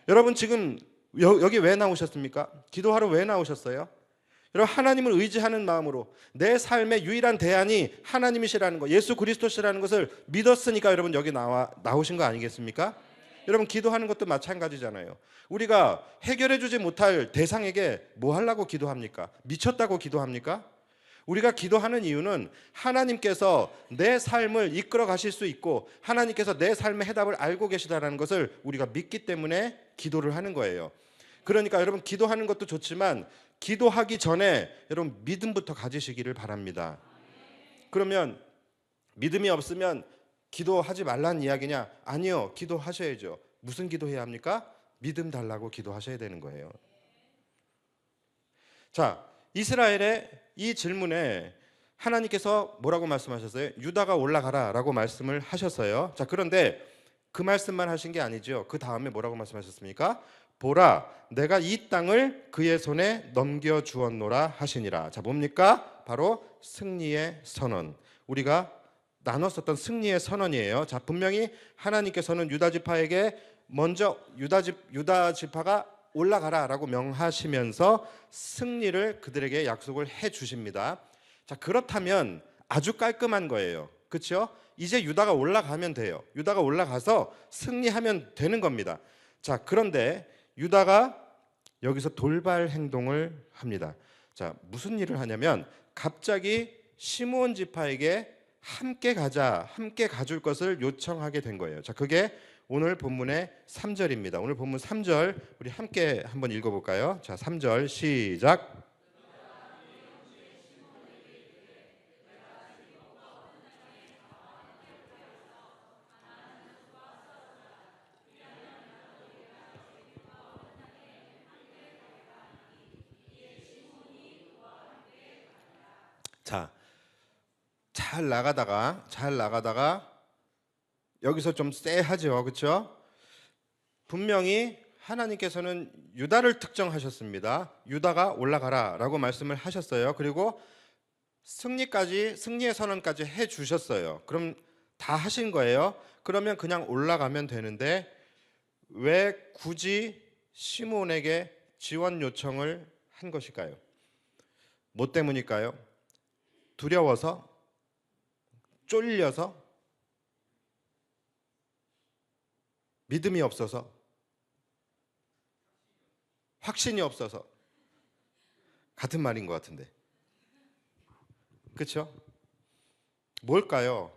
여러분 지금 여기 왜 나오셨습니까? 기도하러 왜 나오셨어요? 여러분 하나님을 의지하는 마음으로 내 삶의 유일한 대안이 하나님이시라는 거, 예수 그리스도시라는 것을 믿었으니까 여러분 여기 나오신 거 아니겠습니까? 여러분 기도하는 것도 마찬가지잖아요. 우리가 해결해 주지 못할 대상에게 뭐 하려고 기도합니까? 미쳤다고 기도합니까? 우리가 기도하는 이유는 하나님께서 내 삶을 이끌어 가실 수 있고 하나님께서 내 삶의 해답을 알고 계시다는 것을 우리가 믿기 때문에 기도를 하는 거예요. 그러니까 여러분 기도하는 것도 좋지만 기도하기 전에 여러분 믿음부터 가지시기를 바랍니다. 그러면 믿음이 없으면 기도하지 말라는 이야기냐? 아니요. 기도하셔야죠. 무슨 기도해야 합니까? 믿음 달라고 기도하셔야 되는 거예요. 자, 이스라엘의 이 질문에 하나님께서 뭐라고 말씀하셨어요? 유다가 올라가라 라고 말씀을 하셨어요. 자, 그런데 그 말씀만 하신 게 아니죠. 그 다음에 뭐라고 말씀하셨습니까? 보라, 내가 이 땅을 그의 손에 넘겨주었노라 하시니라. 자, 뭡니까? 바로 승리의 선언. 우리가 나눴었던 승리의 선언이에요. 자, 분명히 하나님께서는 유다 지파에게 먼저 유다 지파가 올라가라라고 명하시면서 승리를 그들에게 약속을 해 주십니다. 자, 그렇다면 아주 깔끔한 거예요. 그렇죠? 이제 유다가 올라가면 돼요. 유다가 올라가서 승리하면 되는 겁니다. 자, 그런데 유다가 여기서 돌발 행동을 합니다. 자, 무슨 일을 하냐면 갑자기 시므온 지파에게 함께 가자, 함께 가줄 것을 요청하게 된 거예요. 자, 그게 오늘 본문의 3절입니다. 오늘 본문 3절 우리 함께 한번 읽어볼까요? 자, 3절 시작. 자, 잘 나가다가 여기서 좀 쎄하죠, 그렇죠? 분명히 하나님께서는 유다를 특정하셨습니다. 유다가 올라가라라고 말씀을 하셨어요. 그리고 승리의 선언까지 해 주셨어요. 그럼 다 하신 거예요. 그러면 그냥 올라가면 되는데 왜 굳이 시므온에게 지원 요청을 한 것일까요? 뭐 때문일까요? 두려워서? 쫄려서? 믿음이 없어서? 확신이 없어서? 같은 말인 것 같은데, 그렇죠? 뭘까요?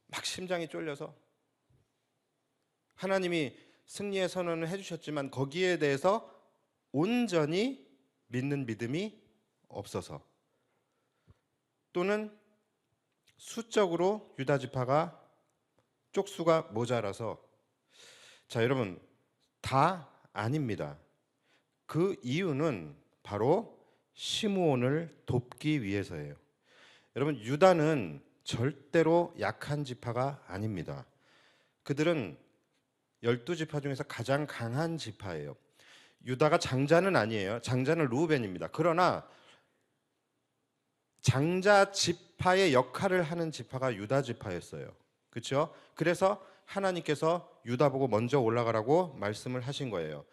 막 심장이 쫄려서? 하나님이 승리의 선언을 해주셨지만 거기에 대해서 온전히 믿는 믿음이 없어서, 또는 수적으로 유다 지파가 쪽수가 모자라서. 자, 여러분 다 아닙니다. 그 이유는 바로 시므온을 돕기 위해서예요. 여러분 유다는 절대로 약한 지파가 아닙니다. 그들은 12지파 중에서 가장 강한 지파예요. 유다가 장자는 아니에요. 장자는 르우벤입니다. 그러나 장자 지파의 역할을 하는 지파가 유다 지파였어요. 그렇죠? 그래서 하나님께서 유다 보고 먼저 올라가라고 말씀을 하신 거예요.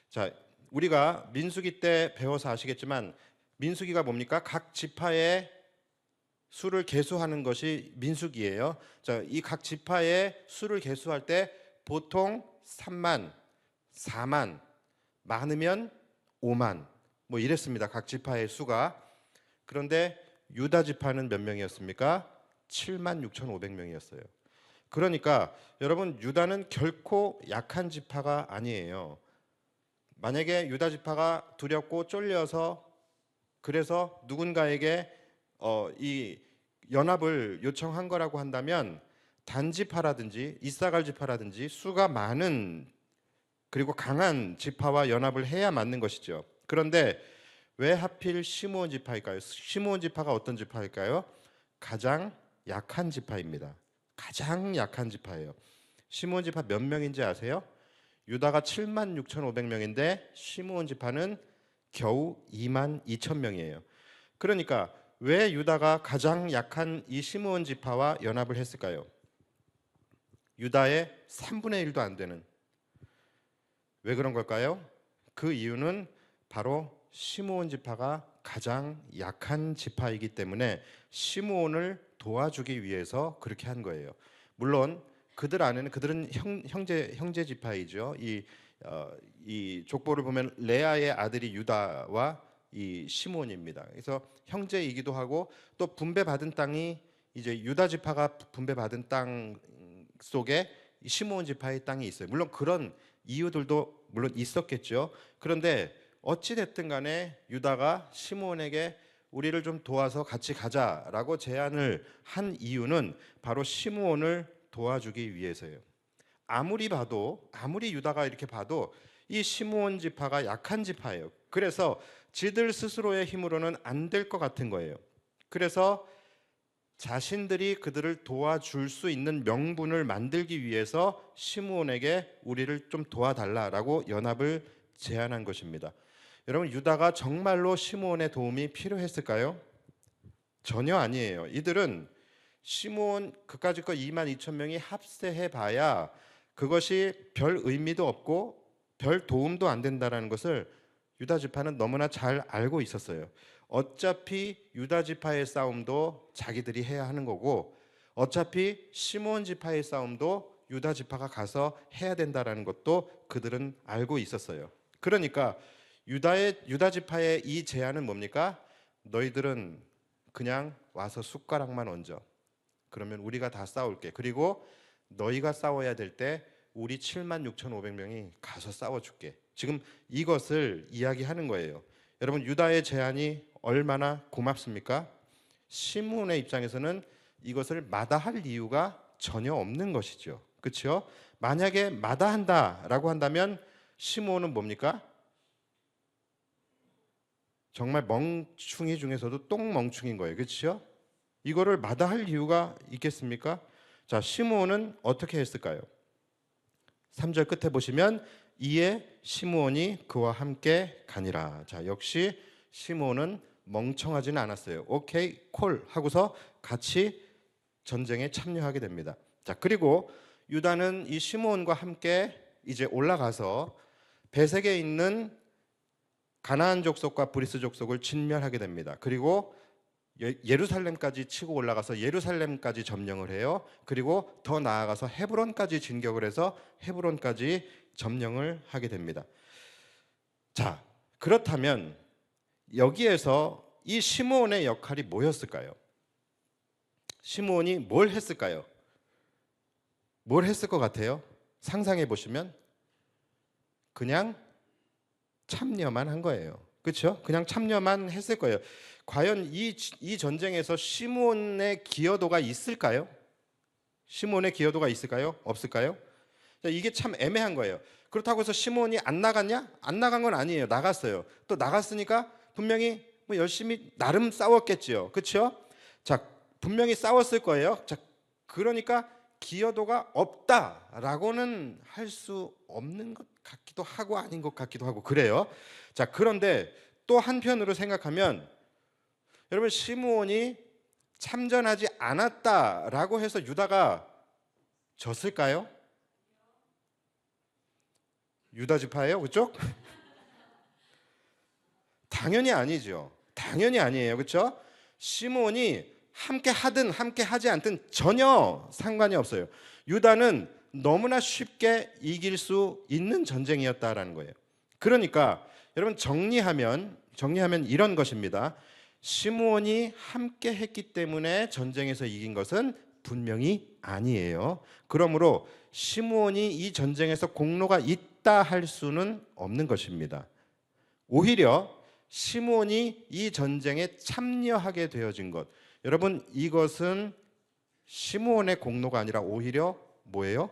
자, 우리가 민수기 때 배워서 아시겠지만 민수기가 뭡니까? 각 지파의 수를 계수하는 것이 민수기예요. 자, 이 각 지파의 수를 계수할 때 보통 3만, 4만, 많으면 5만 뭐 이랬습니다. 각 지파의 수가. 그런데 유다 지파는 몇 명이었습니까? 76,500명이었어요. 그러니까 여러분, 유다는 결코 약한 지파가 아니에요. 만약에 유다 지파가 두렵고 쫄려서 그래서 누군가에게 이 연합을 요청한 거라고 한다면 단지파라든지 이사갈 지파라든지 수가 많은 그리고 강한 지파와 연합을 해야 맞는 것이죠. 그런데 왜 하필 시므온 지파일까요? 시므온 지파가 어떤 지파일까요? 가장 약한 지파입니다. 가장 약한 지파예요. 시므온 지파 몇 명인지 아세요? 유다가 76,500명인데 시므온 지파는 겨우 22,000명이에요. 그러니까 왜 유다가 가장 약한 이 시므온 지파와 연합을 했을까요? 유다의 3분의 1도 안 되는. 왜 그런 걸까요? 그 이유는 바로 시므온 지파가 가장 약한 지파이기 때문에 시므온을 도와주기 위해서 그렇게 한 거예요. 물론 그들 안에는 그들은 형제 지파이죠. 이 족보를 보면 레아의 아들이 유다와 이 시므온입니다. 그래서 형제이기도 하고 또 분배받은 땅이 이제 유다 지파가 분배받은 땅 속에 시므온 지파의 땅이 있어요. 물론 그런 이유들도 물론 있었겠죠. 그런데 어찌 됐든 간에 유다가 시므온에게 우리를 좀 도와서 같이 가자라고 제안을 한 이유는 바로 시므온을 도와주기 위해서예요. 아무리 유다가 이렇게 봐도 이 시므온 지파가 약한 지파예요. 그래서 지들 스스로의 힘으로는 안 될 것 같은 거예요. 그래서 자신들이 그들을 도와줄 수 있는 명분을 만들기 위해서 시므온에게 우리를 좀 도와달라라고 연합을 제안한 것입니다. 여러분, 유다가 정말로 시므온의 도움이 필요했을까요? 전혀 아니에요. 이들은 시므온 그까짓 거 22,000명이 합세해 봐야 그것이 별 의미도 없고 별 도움도 안 된다는 것을 유다 지파는 너무나 잘 알고 있었어요. 어차피 유다 지파의 싸움도 자기들이 해야 하는 거고 어차피 시므온 지파의 싸움도 유다 지파가 가서 해야 된다는 것도 그들은 알고 있었어요. 그러니까 유다 지파의 이 제안은 뭡니까? 너희들은 그냥 와서 숟가락만 얹어. 그러면 우리가 다 싸울게. 그리고 너희가 싸워야 될 때 우리 76,500명이 가서 싸워줄게. 지금 이것을 이야기하는 거예요. 여러분, 유다의 제안이 얼마나 고맙습니까? 시므온의 입장에서는 이것을 마다할 이유가 전혀 없는 것이죠. 그렇죠? 만약에 마다한다라고 한다면 시므온은 뭡니까? 정말 멍충이 중에서도 똥멍충인 거예요. 그렇죠? 이거를 마다할 이유가 있겠습니까? 자, 시므온은 어떻게 했을까요? 3절 끝에 보시면 이에 시므온이 그와 함께 가니라. 자, 역시 시므온은 멍청하지는 않았어요. 오케이, 콜 하고서 같이 전쟁에 참여하게 됩니다. 자, 그리고 유다는 이 시므온과 함께 이제 올라가서 베색에 있는 가나안 족속과 브리스 족속을 진멸하게 됩니다. 그리고 예루살렘까지 치고 올라가서 예루살렘까지 점령을 해요. 그리고 더 나아가서 헤브론까지 진격을 해서 헤브론까지 점령을 하게 됩니다. 자, 그렇다면 여기에서 이 시므온의 역할이 뭐였을까요? 시므온이 뭘 했을까요? 뭘 했을 것 같아요? 상상해 보시면 그냥 참여만 한 거예요. 그렇죠? 그냥 참여만 했을 거예요. 과연 이 전쟁에서 시므온의 기여도가 있을까요? 시므온의 기여도가 있을까요? 없을까요? 이게 참 애매한 거예요. 그렇다고 해서 시므온이 안 나갔냐? 안 나간 건 아니에요. 나갔어요. 또 나갔으니까 분명히 뭐 열심히 나름 싸웠겠지요. 그렇죠? 자, 분명히 싸웠을 거예요. 자, 그러니까 기여도가 없다라고는 할 수 없는 것 같기도 하고 아닌 것 같기도 하고 그래요. 자, 그런데 또 한편으로 생각하면 여러분, 시므온이 참전하지 않았다라고 해서 유다가 졌을까요? 유다 지파예요, 그쪽? 당연히 아니죠. 당연히 아니에요, 그렇죠? 시므온이 함께 하든 함께 하지 않든 전혀 상관이 없어요. 유다는 너무나 쉽게 이길 수 있는 전쟁이었다라는 거예요. 그러니까 여러분, 정리하면 이런 것입니다. 시므온이 함께 했기 때문에 전쟁에서 이긴 것은 분명히 아니에요. 그러므로 시므온이 이 전쟁에서 공로가 있다 할 수는 없는 것입니다. 오히려 시므온이 이 전쟁에 참여하게 되어진 것, 여러분 이것은 시므온의 공로가 아니라 오히려 뭐예요?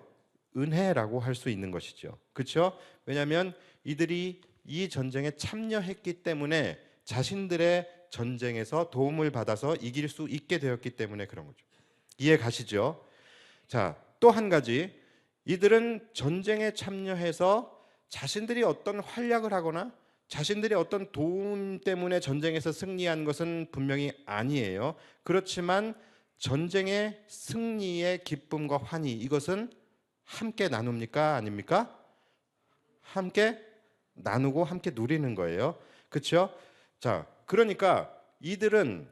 은혜라고 할 수 있는 것이죠. 그렇죠? 왜냐하면 이들이 이 전쟁에 참여했기 때문에 자신들의 전쟁에서 도움을 받아서 이길 수 있게 되었기 때문에 그런 거죠. 이해 가시죠? 자, 또 한 가지, 이들은 전쟁에 참여해서 자신들이 어떤 활약을 하거나 자신들이 어떤 도움 때문에 전쟁에서 승리한 것은 분명히 아니에요. 그렇지만 전쟁의 승리의 기쁨과 환희, 이것은 함께 나눕니까? 아닙니까? 함께 나누고 함께 누리는 거예요. 그렇죠? 자, 그러니까 이들은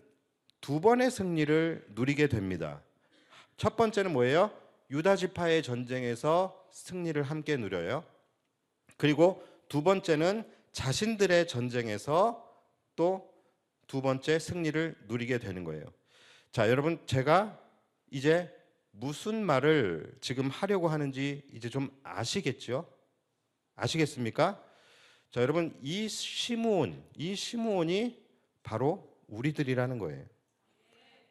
두 번의 승리를 누리게 됩니다. 첫 번째는 뭐예요? 유다 지파의 전쟁에서 승리를 함께 누려요. 그리고 두 번째는 자신들의 전쟁에서 또 두 번째 승리를 누리게 되는 거예요. 자, 여러분 제가 이제 무슨 말을 지금 하려고 하는지 이제 좀 아시겠죠? 아시겠습니까? 자, 여러분 이 시므온이 바로 우리들이라는 거예요.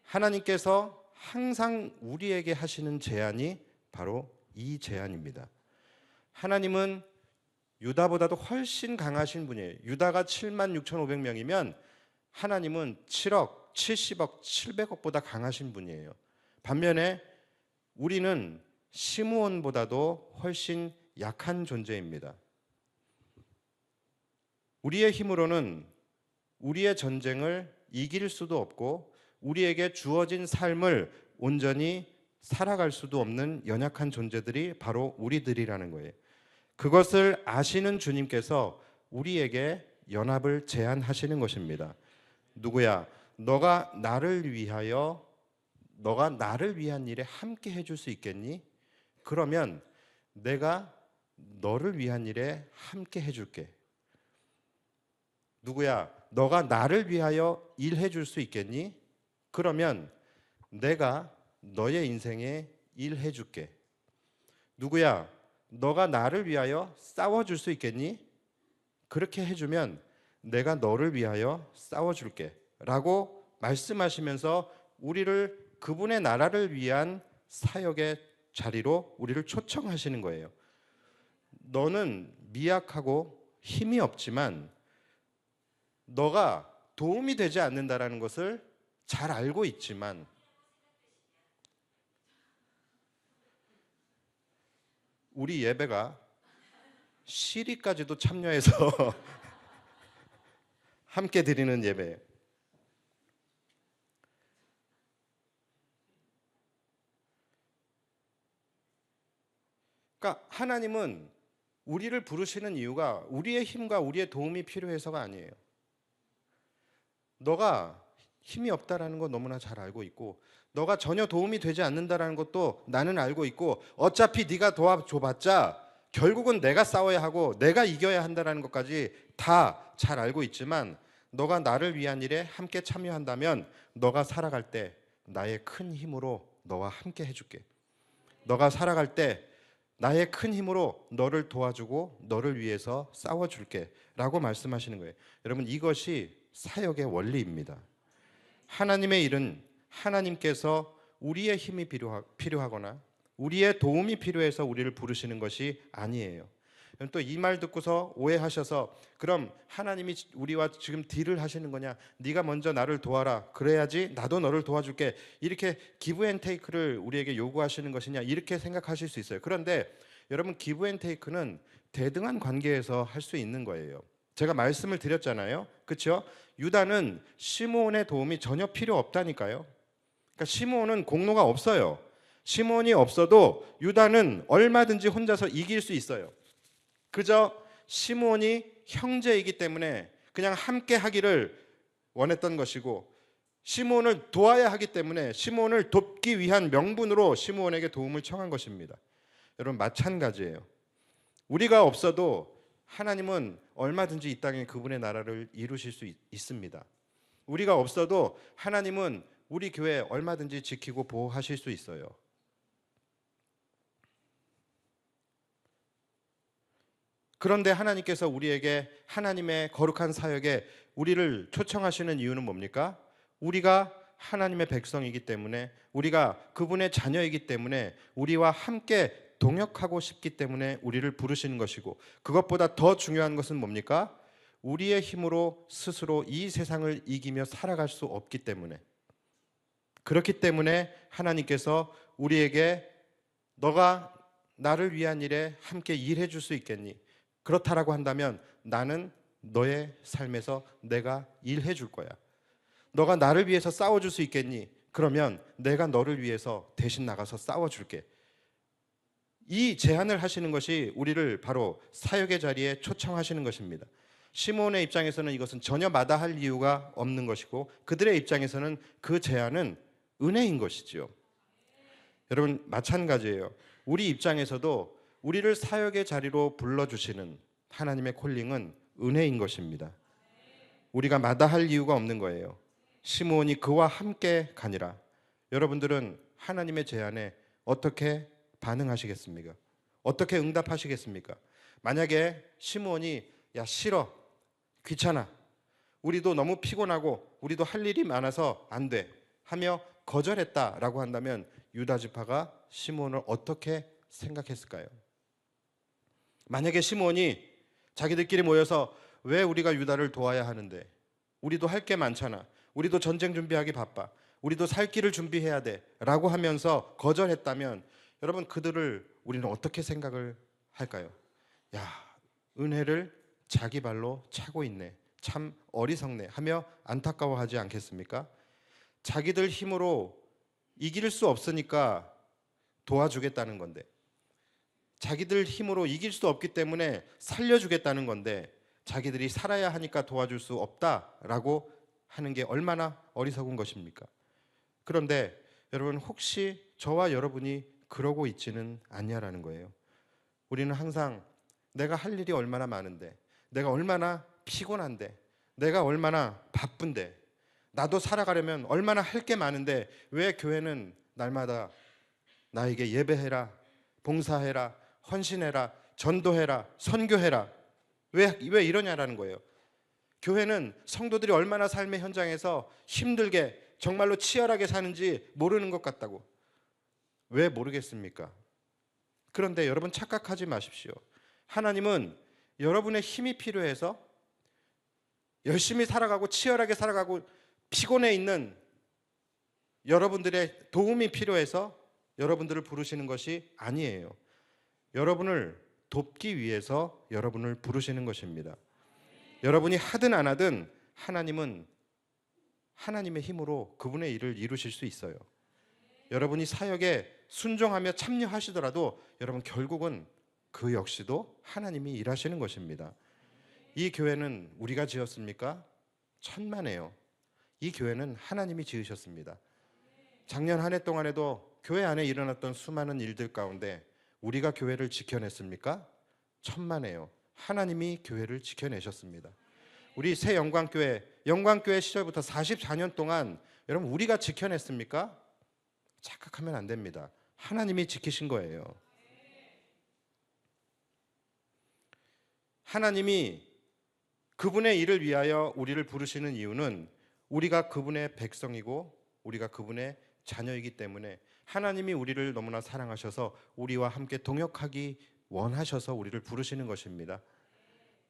하나님께서 항상 우리에게 하시는 제안이 바로 이 제안입니다. 하나님은 유다보다도 훨씬 강하신 분이에요. 유다가 76,500명이면 하나님은 7억, 70억, 700억보다 강하신 분이에요. 반면에 우리는 시므온보다도 훨씬 약한 존재입니다. 우리의 힘으로는 우리의 전쟁을 이길 수도 없고 우리에게 주어진 삶을 온전히 살아갈 수도 없는 연약한 존재들이 바로 우리들이라는 거예요. 그것을 아시는 주님께서 우리에게 연합을 제안하시는 것입니다. 누구야? 너가 나를 위한 일에 함께 해줄 수 있겠니? 그러면 내가 너를 위한 일에 함께 해줄게. 누구야? 너가 나를 위하여 일해 줄 수 있겠니? 그러면 내가 너의 인생에 일해 줄게. 누구야? 너가 나를 위하여 싸워 줄 수 있겠니? 그렇게 해주면 내가 너를 위하여 싸워 줄게 라고 말씀하시면서 우리를 그분의 나라를 위한 사역의 자리로 우리를 초청하시는 거예요. 너는 미약하고 힘이 없지만 너가 도움이 되지 않는다라는 것을 잘 알고 있지만 우리 예배가 시리까지도 참여해서 함께 드리는 예배예요. 그러니까 하나님은 우리를 부르시는 이유가 우리의 힘과 우리의 도움이 필요해서가 아니에요. 너가 힘이 없다라는 거 너무나 잘 알고 있고 너가 전혀 도움이 되지 않는다라는 것도 나는 알고 있고 어차피 네가 도와줘봤자 결국은 내가 싸워야 하고 내가 이겨야 한다라는 것까지 다 잘 알고 있지만 너가 나를 위한 일에 함께 참여한다면 너가 살아갈 때 나의 큰 힘으로 너와 함께 해줄게. 너가 살아갈 때 나의 큰 힘으로 너를 도와주고 너를 위해서 싸워줄게 라고 말씀하시는 거예요. 여러분 이것이 사역의 원리입니다. 하나님의 일은 하나님께서 우리의 힘이 필요하거나 우리의 도움이 필요해서 우리를 부르시는 것이 아니에요. 또 이 말 듣고서 오해하셔서 그럼 하나님이 우리와 지금 딜을 하시는 거냐? 네가 먼저 나를 도와라. 그래야지 나도 너를 도와줄게. 이렇게 기브 앤 테이크를 우리에게 요구하시는 것이냐? 이렇게 생각하실 수 있어요. 그런데 여러분 기브 앤 테이크는 대등한 관계에서 할 수 있는 거예요. 제가 말씀을 드렸잖아요. 그렇죠? 유다는 시므온의 도움이 전혀 필요 없다니까요. 그러니까 시므온은 공로가 없어요. 시므온이 없어도 유다는 얼마든지 혼자서 이길 수 있어요. 그저 시므온이 형제이기 때문에 그냥 함께 하기를 원했던 것이고 시므온을 도와야 하기 때문에 시므온을 돕기 위한 명분으로 시므온에게 도움을 청한 것입니다. 여러분 마찬가지예요. 우리가 없어도 하나님은 얼마든지 이 땅에 그분의 나라를 이루실 수 있습니다. 우리가 없어도 하나님은 우리 교회 얼마든지 지키고 보호하실 수 있어요. 그런데 하나님께서 우리에게 하나님의 거룩한 사역에 우리를 초청하시는 이유는 뭡니까? 우리가 하나님의 백성이기 때문에, 우리가 그분의 자녀이기 때문에, 우리와 함께 동역하고 싶기 때문에 우리를 부르시는 것이고, 그것보다 더 중요한 것은 뭡니까? 우리의 힘으로 스스로 이 세상을 이기며 살아갈 수 없기 때문에, 그렇기 때문에 하나님께서 우리에게 너가 나를 위한 일에 함께 일해 줄 수 있겠니? 그렇다라고 한다면 나는 너의 삶에서 내가 일해 줄 거야. 너가 나를 위해서 싸워줄 수 있겠니? 그러면 내가 너를 위해서 대신 나가서 싸워줄게. 이 제안을 하시는 것이 우리를 바로 사역의 자리에 초청하시는 것입니다. 시므온의 입장에서는 이것은 전혀 마다할 이유가 없는 것이고, 그들의 입장에서는 그 제안은 은혜인 것이죠. 여러분, 마찬가지예요. 우리 입장에서도 우리를 사역의 자리로 불러주시는 하나님의 콜링은 은혜인 것입니다. 우리가 마다할 이유가 없는 거예요. 시므온이 그와 함께 가니라. 여러분들은 하나님의 제안에 어떻게 반응하시겠습니까? 어떻게 응답하시겠습니까? 만약에 시므온이 야 싫어, 귀찮아, 우리도 너무 피곤하고 우리도 할 일이 많아서 안 돼 하며 거절했다라고 한다면 유다 지파가 시므온을 어떻게 생각했을까요? 만약에 시므온이 자기들끼리 모여서 왜 우리가 유다를 도와야 하는데, 우리도 할 게 많잖아, 우리도 전쟁 준비하기 바빠, 우리도 살 길을 준비해야 돼 라고 하면서 거절했다면 여러분, 그들을 우리는 어떻게 생각을 할까요? 야, 은혜를 자기 발로 차고 있네, 참 어리석네 하며 안타까워하지 않겠습니까? 자기들 힘으로 이길 수 없으니까 도와주겠다는 건데, 자기들 힘으로 이길 수 없기 때문에 살려주겠다는 건데, 자기들이 살아야 하니까 도와줄 수 없다라고 하는 게 얼마나 어리석은 것입니까? 그런데 여러분, 혹시 저와 여러분이 그러고 있지는 않냐라는 거예요. 우리는 항상 내가 할 일이 얼마나 많은데, 내가 얼마나 피곤한데, 내가 얼마나 바쁜데, 나도 살아가려면 얼마나 할 게 많은데 왜 교회는 날마다 나에게 예배해라, 봉사해라, 헌신해라, 전도해라, 선교해라, 왜 이러냐라는 거예요. 교회는 성도들이 얼마나 삶의 현장에서 힘들게 정말로 치열하게 사는지 모르는 것 같다고. 왜 모르겠습니까? 그런데 여러분, 착각하지 마십시오. 하나님은 여러분의 힘이 필요해서, 열심히 살아가고 치열하게 살아가고 피곤해 있는 여러분들의 도움이 필요해서 여러분들을 부르시는 것이 아니에요. 여러분을 돕기 위해서 여러분을 부르시는 것입니다. 여러분이 하든 안 하든 하나님은 하나님의 힘으로 그분의 일을 이루실 수 있어요. 여러분이 사역에 순종하며 참여하시더라도 여러분, 결국은 그 역시도 하나님이 일하시는 것입니다. 이 교회는 우리가 지었습니까? 천만에요. 이 교회는 하나님이 지으셨습니다. 작년 한 해 동안에도 교회 안에 일어났던 수많은 일들 가운데 우리가 교회를 지켜냈습니까? 천만에요. 하나님이 교회를 지켜내셨습니다. 우리 새 영광교회 시절부터 44년 동안 여러분, 우리가 지켜냈습니까? 착각하면 안 됩니다. 하나님이 지키신 거예요. 하나님이 그분의 일을 위하여 우리를 부르시는 이유는 우리가 그분의 백성이고 우리가 그분의 자녀이기 때문에, 하나님이 우리를 너무나 사랑하셔서 우리와 함께 동역하기 원하셔서 우리를 부르시는 것입니다.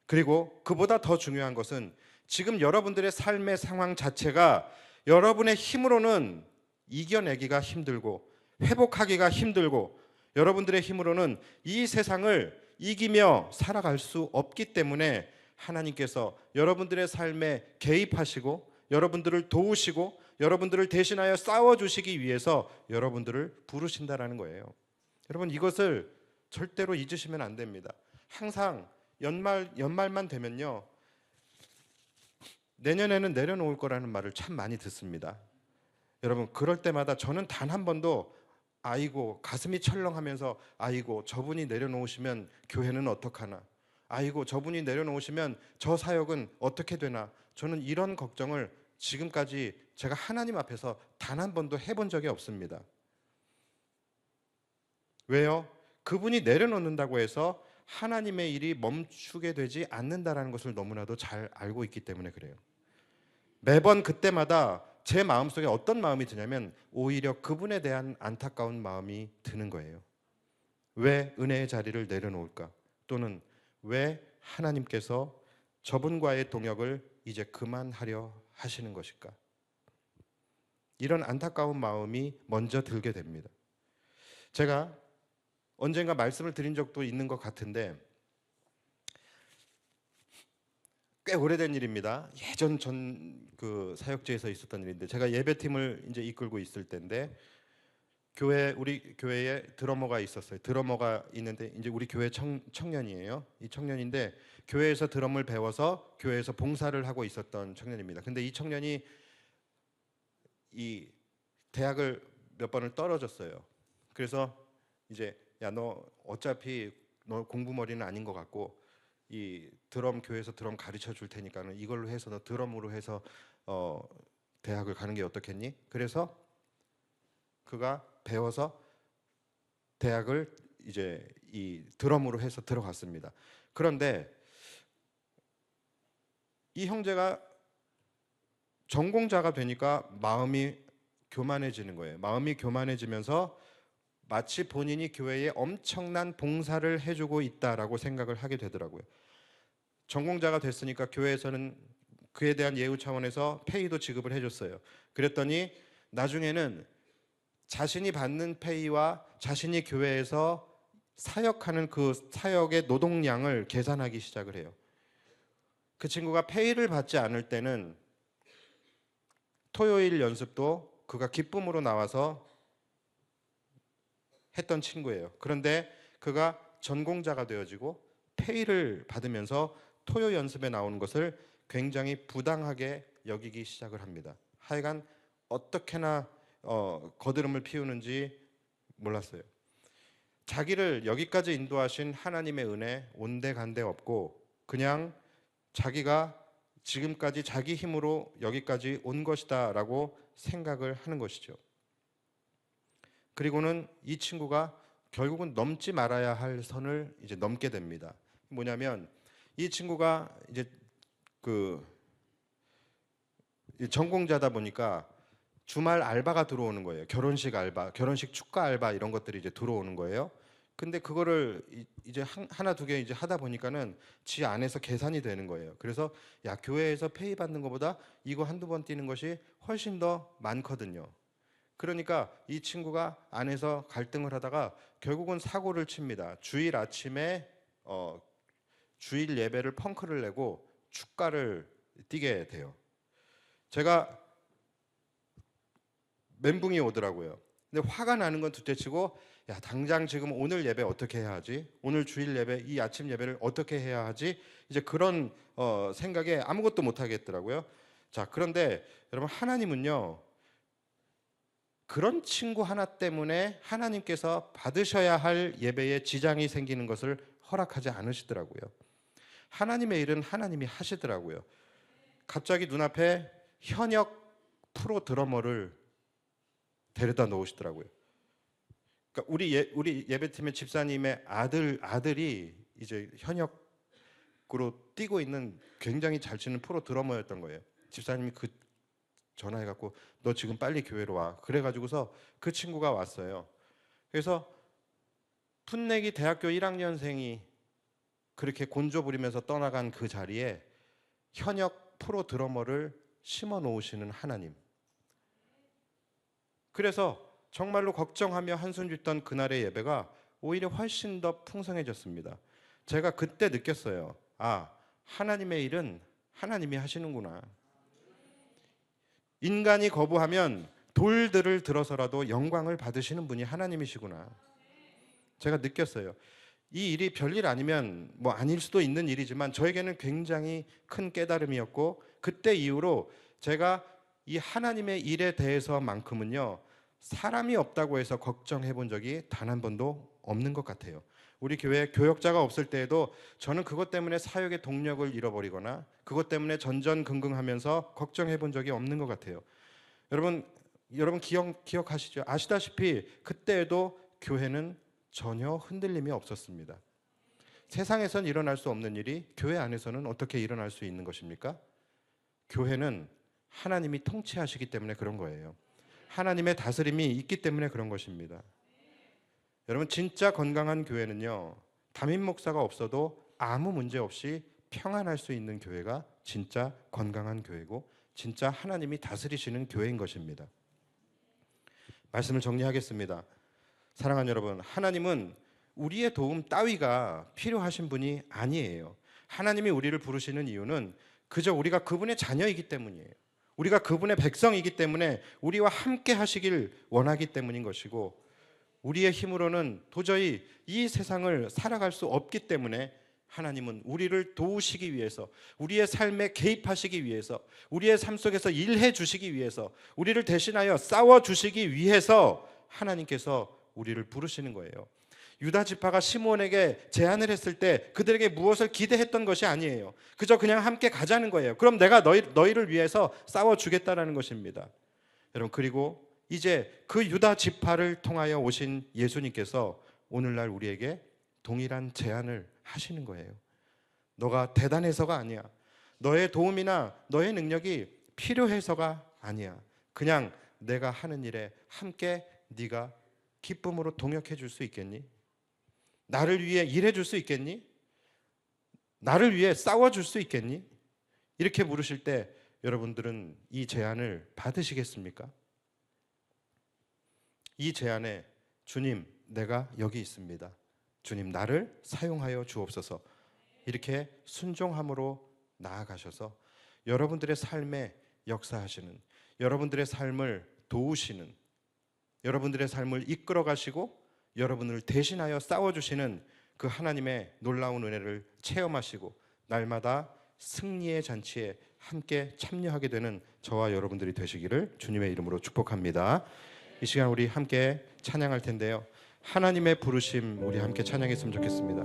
그리고 그보다 더 중요한 것은 지금 여러분들의 삶의 상황 자체가 여러분의 힘으로는 이겨내기가 힘들고 회복하기가 힘들고, 여러분들의 힘으로는 이 세상을 이기며 살아갈 수 없기 때문에 하나님께서 여러분들의 삶에 개입하시고 여러분들을 도우시고 여러분들을 대신하여 싸워주시기 위해서 여러분들을 부르신다라는 거예요. 여러분, 이것을 절대로 잊으시면 안 됩니다. 항상 연말만 되면요, 내년에는 내려놓을 거라는 말을 참 많이 듣습니다. 여러분, 그럴 때마다 저는 단 한 번도 아이고 가슴이 철렁하면서 아이고 저분이 내려놓으시면 교회는 어떡하나, 아이고 저분이 내려놓으시면 저 사역은 어떻게 되나, 저는 이런 걱정을 지금까지 제가 하나님 앞에서 단 한 번도 해본 적이 없습니다. 왜요? 그분이 내려놓는다고 해서 하나님의 일이 멈추게 되지 않는다라는 것을 너무나도 잘 알고 있기 때문에 그래요. 매번 그때마다 제 마음속에 어떤 마음이 드냐면 오히려 그분에 대한 안타까운 마음이 드는 거예요. 왜 은혜의 자리를 내려놓을까? 또는 왜 하나님께서 저분과의 동역을 이제 그만하려 하시는 것일까? 이런 안타까운 마음이 먼저 들게 됩니다. 제가 언젠가 말씀을 드린 적도 있는 것 같은데 꽤 오래된 일입니다. 예전 전 그 사역지에서 있었던 일인데 제가 예배팀을 이제 이끌고 있을 때인데 우리 교회에 드러머가 있었어요. 드러머가 있는데 이제 우리 교회 청년이에요. 이 청년인데 교회에서 드럼을 배워서 교회에서 봉사를 하고 있었던 청년입니다. 근데 이 청년이 이 대학을 몇 번을 떨어졌어요. 그래서 이제 야, 너 어차피 너 공부머리는 아닌 것 같고 이 드럼 교회에서 드럼 가르쳐 줄 테니까는 이걸로 해서 너 드럼으로 해서 대학을 가는 게 어떻겠니? 그래서 그가 배워서 대학을 이제 이 드럼으로 해서 들어갔습니다. 그런데 이 형제가 전공자가 되니까 마음이 교만해지는 거예요. 마음이 교만해지면서 마치 본인이 교회에 엄청난 봉사를 해주고 있다라고 생각을 하게 되더라고요. 전공자가 됐으니까 교회에서는 그에 대한 예우 차원에서 페이도 지급을 해줬어요. 그랬더니 나중에는 자신이 받는 페이와 자신이 교회에서 사역하는 그 사역의 노동량을 계산하기 시작을 해요. 그 친구가 페이를 받지 않을 때는 토요일 연습도 그가 기쁨으로 나와서 했던 친구예요. 그런데 그가 전공자가 되어지고 페이를 받으면서 토요 연습에 나오는 것을 굉장히 부당하게 여기기 시작을 합니다. 하여간 어떻게나 거드름을 피우는지 몰랐어요. 자기를 여기까지 인도하신 하나님의 은혜 온데간데 없고 그냥 자기가 지금까지 자기 힘으로 여기까지 온 것이다 라고 생각을 하는 것이죠. 그리고는 이 친구가 결국은 넘지 말아야 할 선을 이제 넘게 됩니다. 뭐냐면 이 친구가 이제 그 전공자다 보니까 주말 알바가 들어오는 거예요. 결혼식 알바, 결혼식 축가 알바 이런 것들이 이제 들어오는 거예요. 근데 그거를 이제 하나 두 개 이제 하다 보니까는 지 안에서 계산이 되는 거예요. 그래서 야, 교회에서 페이 받는 것보다 이거 한두 번 뛰는 것이 훨씬 더 많거든요. 그러니까 이 친구가 안에서 갈등을 하다가 결국은 사고를 칩니다. 주일 아침에 주일 예배를 펑크를 내고 축가를 뛰게 돼요. 제가 멘붕이 오더라고요. 근데 화가 나는 건 둘째치고 야, 당장 지금 오늘 예배 어떻게 해야 하지? 오늘 주일 예배, 이 아침 예배를 어떻게 해야 하지? 이제 그런 생각에 아무것도 못 하겠더라고요. 자, 그런데 여러분 하나님은요. 그런 친구 하나 때문에 하나님께서 받으셔야 할 예배에 지장이 생기는 것을 허락하지 않으시더라고요. 하나님의 일은 하나님이 하시더라고요. 갑자기 눈앞에 현역 프로 드러머를 데려다 놓으시더라고요. 그러니까 우리 예배팀의 집사님의 아들이 이제 현역으로 뛰고 있는 굉장히 잘 치는 프로 드러머였던 거예요. 집사님이 그 전화해갖고 너 지금 빨리 교회로 와. 그래가지고서 그 친구가 왔어요. 그래서 풋내기 대학교 1학년생이 그렇게 곤조 부리면서 떠나간 그 자리에 현역 프로 드러머를 심어 놓으시는 하나님. 그래서 정말로 걱정하며 한숨 짓던 그날의 예배가 오히려 훨씬 더 풍성해졌습니다. 제가 그때 느꼈어요. 아, 하나님의 일은 하나님이 하시는구나. 인간이 거부하면 돌들을 들어서라도 영광을 받으시는 분이 하나님이시구나. 제가 느꼈어요. 이 일이 별일 아니면 뭐 아닐 수도 있는 일이지만 저에게는 굉장히 큰 깨달음이었고 그때 이후로 제가 이 하나님의 일에 대해서만큼은요 사람이 없다고 해서 걱정해 본 적이 단 한 번도 없는 것 같아요. 우리 교회에 교역자가 없을 때에도 저는 그것 때문에 사역의 동력을 잃어버리거나 그것 때문에 전전긍긍하면서 걱정해 본 적이 없는 것 같아요. 여러분 기억하시죠? 아시다시피 그때에도 교회는 전혀 흔들림이 없었습니다. 세상에선 일어날 수 없는 일이 교회 안에서는 어떻게 일어날 수 있는 것입니까? 교회는 하나님이 통치하시기 때문에 그런 거예요. 하나님의 다스림이 있기 때문에 그런 것입니다. 여러분 진짜 건강한 교회는요, 담임 목사가 없어도 아무 문제 없이 평안할 수 있는 교회가 진짜 건강한 교회고 진짜 하나님이 다스리시는 교회인 것입니다. 말씀을 정리하겠습니다. 사랑하는 여러분, 하나님은 우리의 도움 따위가 필요하신 분이 아니에요. 하나님이 우리를 부르시는 이유는 그저 우리가 그분의 자녀이기 때문이에요. 우리가 그분의 백성이기 때문에 우리와 함께 하시길 원하기 때문인 것이고, 우리의 힘으로는 도저히 이 세상을 살아갈 수 없기 때문에 하나님은 우리를 도우시기 위해서, 우리의 삶에 개입하시기 위해서, 우리의 삶 속에서 일해 주시기 위해서, 우리를 대신하여 싸워 주시기 위해서 하나님께서 우리를 부르시는 거예요. 유다 지파가 시므온에게 제안을 했을 때 그들에게 무엇을 기대했던 것이 아니에요. 그저 그냥 함께 가자는 거예요. 그럼 내가 너희를 위해서 싸워 주겠다라는 것입니다. 여러분, 그리고 이제 그 유다 지파를 통하여 오신 예수님께서 오늘날 우리에게 동일한 제안을 하시는 거예요. 너가 대단해서가 아니야. 너의 도움이나 너의 능력이 필요해서가 아니야. 그냥 내가 하는 일에 함께 네가 기쁨으로 동역해 줄 수 있겠니? 나를 위해 일해 줄 수 있겠니? 나를 위해 싸워 줄 수 있겠니? 이렇게 물으실 때 여러분들은 이 제안을 받으시겠습니까? 이 제안에 주님, 내가 여기 있습니다. 주님, 나를 사용하여 주옵소서. 이렇게 순종함으로 나아가셔서 여러분들의 삶에 역사하시는, 여러분들의 삶을 도우시는, 여러분들의 삶을 이끌어 가시고 여러분을 대신하여 싸워주시는 그 하나님의 놀라운 은혜를 체험하시고 날마다 승리의 잔치에 함께 참여하게 되는 저와 여러분들이 되시기를 주님의 이름으로 축복합니다. 이 시간 우리 함께 찬양할 텐데요, 하나님의 부르심 우리 함께 찬양했으면 좋겠습니다.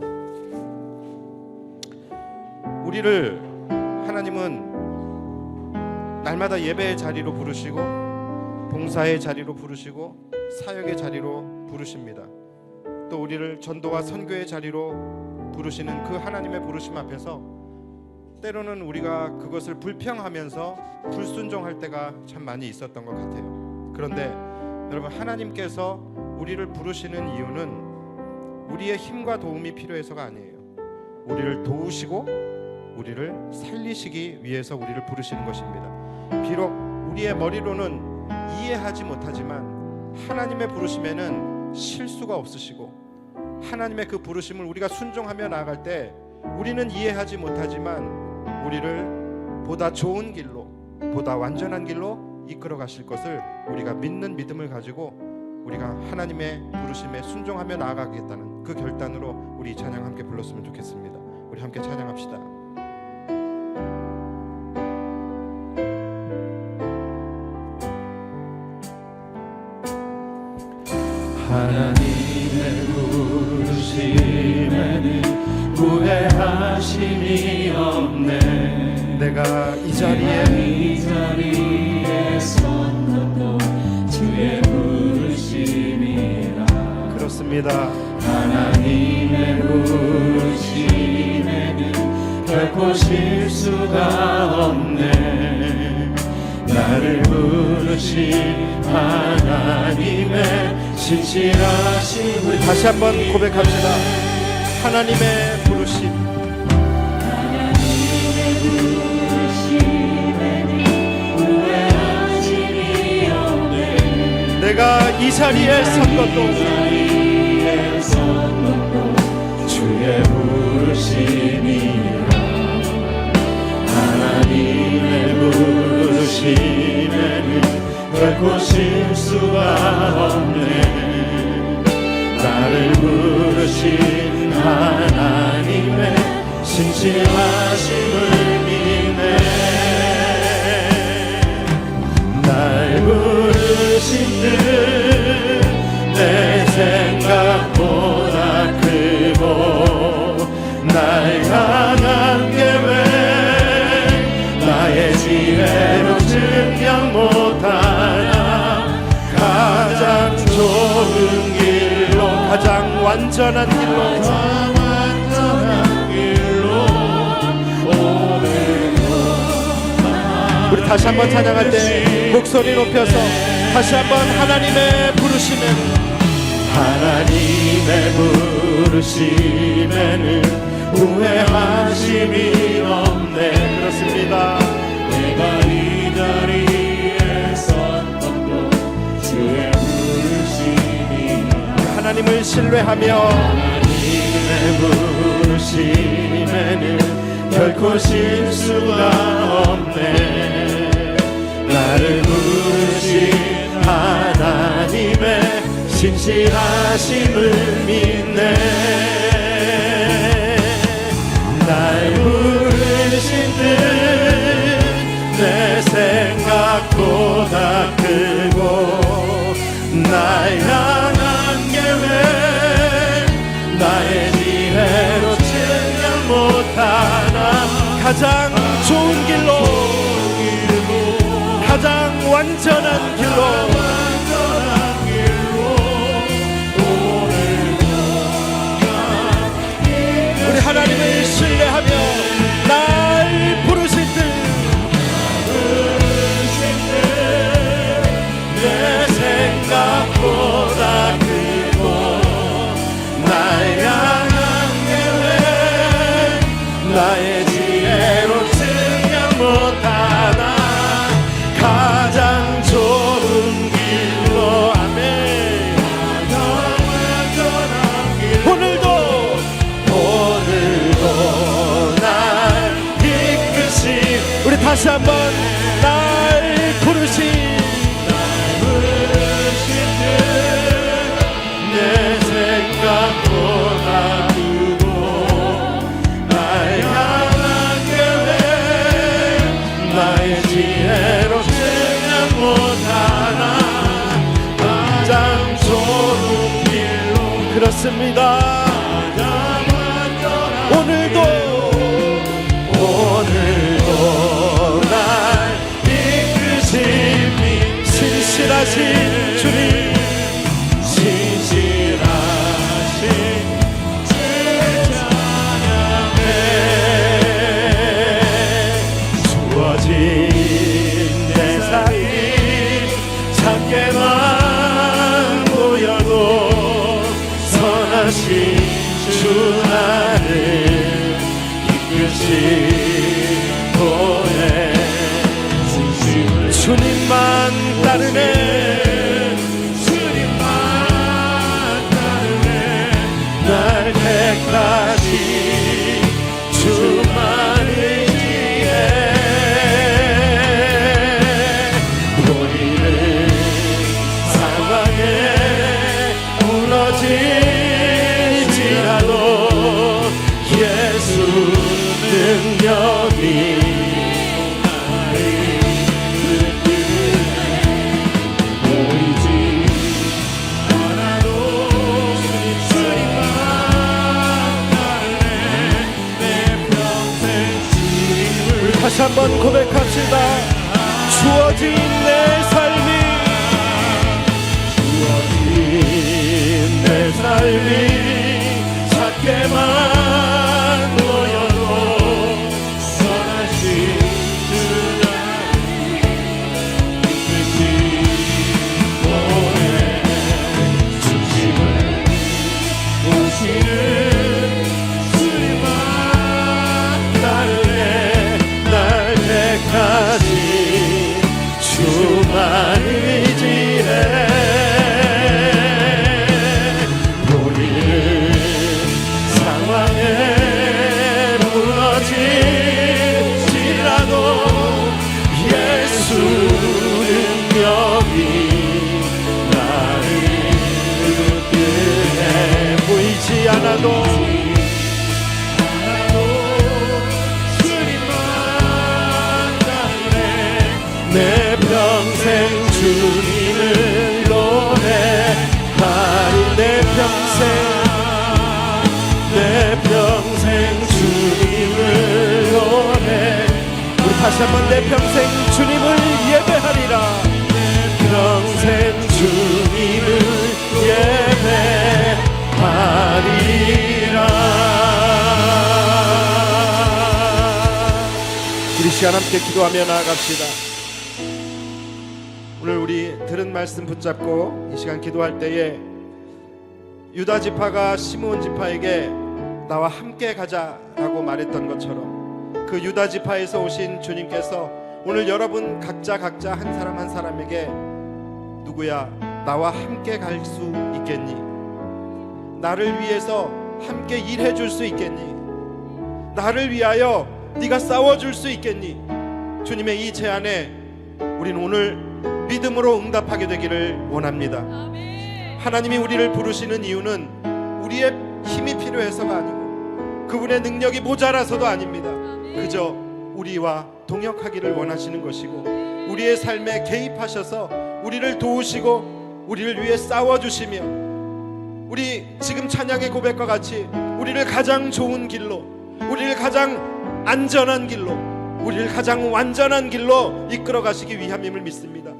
우리를 하나님은 날마다 예배의 자리로 부르시고 봉사의 자리로 부르시고 사역의 자리로 부르십니다. 또 우리를 전도와 선교의 자리로 부르시는 그 하나님의 부르심 앞에서 때로는 우리가 그것을 불평하면서 불순종할 때가 참 많이 있었던 것 같아요. 그런데 여러분, 하나님께서 우리를 부르시는 이유는 우리의 힘과 도움이 필요해서가 아니에요. 우리를 도우시고 우리를 살리시기 위해서 우리를 부르시는 것입니다. 비록 우리의 머리로는 이해하지 못하지만 하나님의 부르심에는 실수가 없으시고 하나님의 그 부르심을 우리가 순종하며 나아갈 때 우리는 이해하지 못하지만 우리를 보다 좋은 길로, 보다 완전한 길로 이끌어 가실 것을 우리가 믿는 믿음을 가지고 우리가 하나님의 부르심에 순종하며 나아가겠다는 그 결단으로 우리 이 찬양 함께 불렀으면 좋겠습니다. 우리 함께 찬양합시다. 하나님의 부르심에는 후회하심이 없네. 내가 이 자리에 선 것도 주의 부르심이라. 그렇습니다. 하나님의 부르심에는 결코 실수가 없네. 나를 부르신 하나님의 신실하심을 우리 다시 한번 고백합시다. 하나님의 부르심, 하나님의 부르심에는 후회하심이 없네. 내가 이 자리에 선 것도 주의 부르심이라. 하나님의 부르심에는 결코 실수가 없네. 나를 부르신 하나님의 신실하심을 믿네. 날 부르신 듯 내 생각보다 크고 완전한 길로 우리 다시 한번 찬양할 때 목소리 높여서 다시 한번 하나님의 부르심에는 하나님의 부르심에는 후회하심이 없네. 그렇습니다. 내가 이 자리에 섰던 주의 부르심이 하나님을 신뢰하며 하나님의 부르심에는 결코 실수가 없네. 나를 부르신 하나님의 신실하심을 믿네. 날 부르신 뜻내 생각보다 크고 날 향한 계획 나의 지혜로 측량 못하나. 가장 좋은 길로 가장 완전한 길로 우리 하나님을 신뢰하며 날 부르신 뜻 내 생각보다 크고 날 향한 계획 나의 지혜로 측량 못하나. 가장 좋은 길로 아멘. 오늘도 날 이끄신 우리 다시 한번 날 부르신 내 생각보다 크고 날 향한 계획 나의 지혜로 측량 못하나. 가장 좋은 길로 그렇습니다. 오늘도 날 이끄심이 신실하신 주님 신실하신 주의 찬양해. 주어진 내 삶이 작게만 보여도 선하신 주 나를 주님만 따르네. 주님만 따르네. 날 택하신 주만 의지해. 보이는 상황에 무너지지라도 예수 능력이 다시 한번 고백합시다. 주어진 내 삶이 주어진 내 삶이 작게만 보여도 선하신 주 나를 이끄신 오래 중심을 오시는 주님만 따르네. 날 택하신 주만 의지해. 보이는 상황에 무너질지라도 예수 능력이 나를 이끄네. 보이지 않아도 내 평생 주님을 노래하리. 내 평생 주님을 노래. 우리 다시 한번 내 평생 주님을 예배하리라. 내 평생 주님을 예배하리. 시간 함께 기도하며 나아갑시다. 오늘 우리 들은 말씀 붙잡고 이 시간 기도할 때에 유다 지파가 시므온 지파에게 나와 함께 가자라고 말했던 것처럼 그 유다 지파에서 오신 주님께서 오늘 여러분 각자 한 사람 한 사람에게 누구야 나와 함께 갈 수 있겠니? 나를 위해서 함께 일해 줄 수 있겠니? 나를 위하여 네가 싸워줄 수 있겠니? 주님의 이 제안에 우린 오늘 믿음으로 응답하게 되기를 원합니다. 하나님이 우리를 부르시는 이유는 우리의 힘이 필요해서가 아니고 그분의 능력이 모자라서도 아닙니다. 그저 우리와 동역하기를 원하시는 것이고 우리의 삶에 개입하셔서 우리를 도우시고 우리를 위해 싸워주시며 우리 지금 찬양의 고백과 같이 우리를 가장 좋은 길로 우리를 가장 안전한 길로 우리를 가장 완전한 길로 이끌어 가시기 위함임을 믿습니다.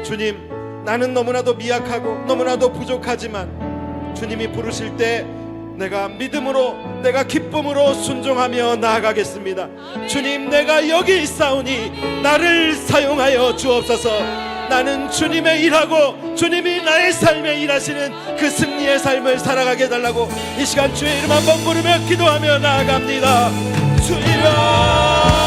주님, 나는 너무나도 미약하고 너무나도 부족하지만 주님이 부르실 때 내가 믿음으로 내가 기쁨으로 순종하며 나아가겠습니다. 주님, 내가 여기 있사오니 나를 사용하여 주옵소서. 나는 주님의 일하고 주님이 나의 삶에 일하시는 그 승리의 삶을 살아가게 해달라고 이 시간 주의 이름 한번 부르며 기도하며 나아갑니다. 주여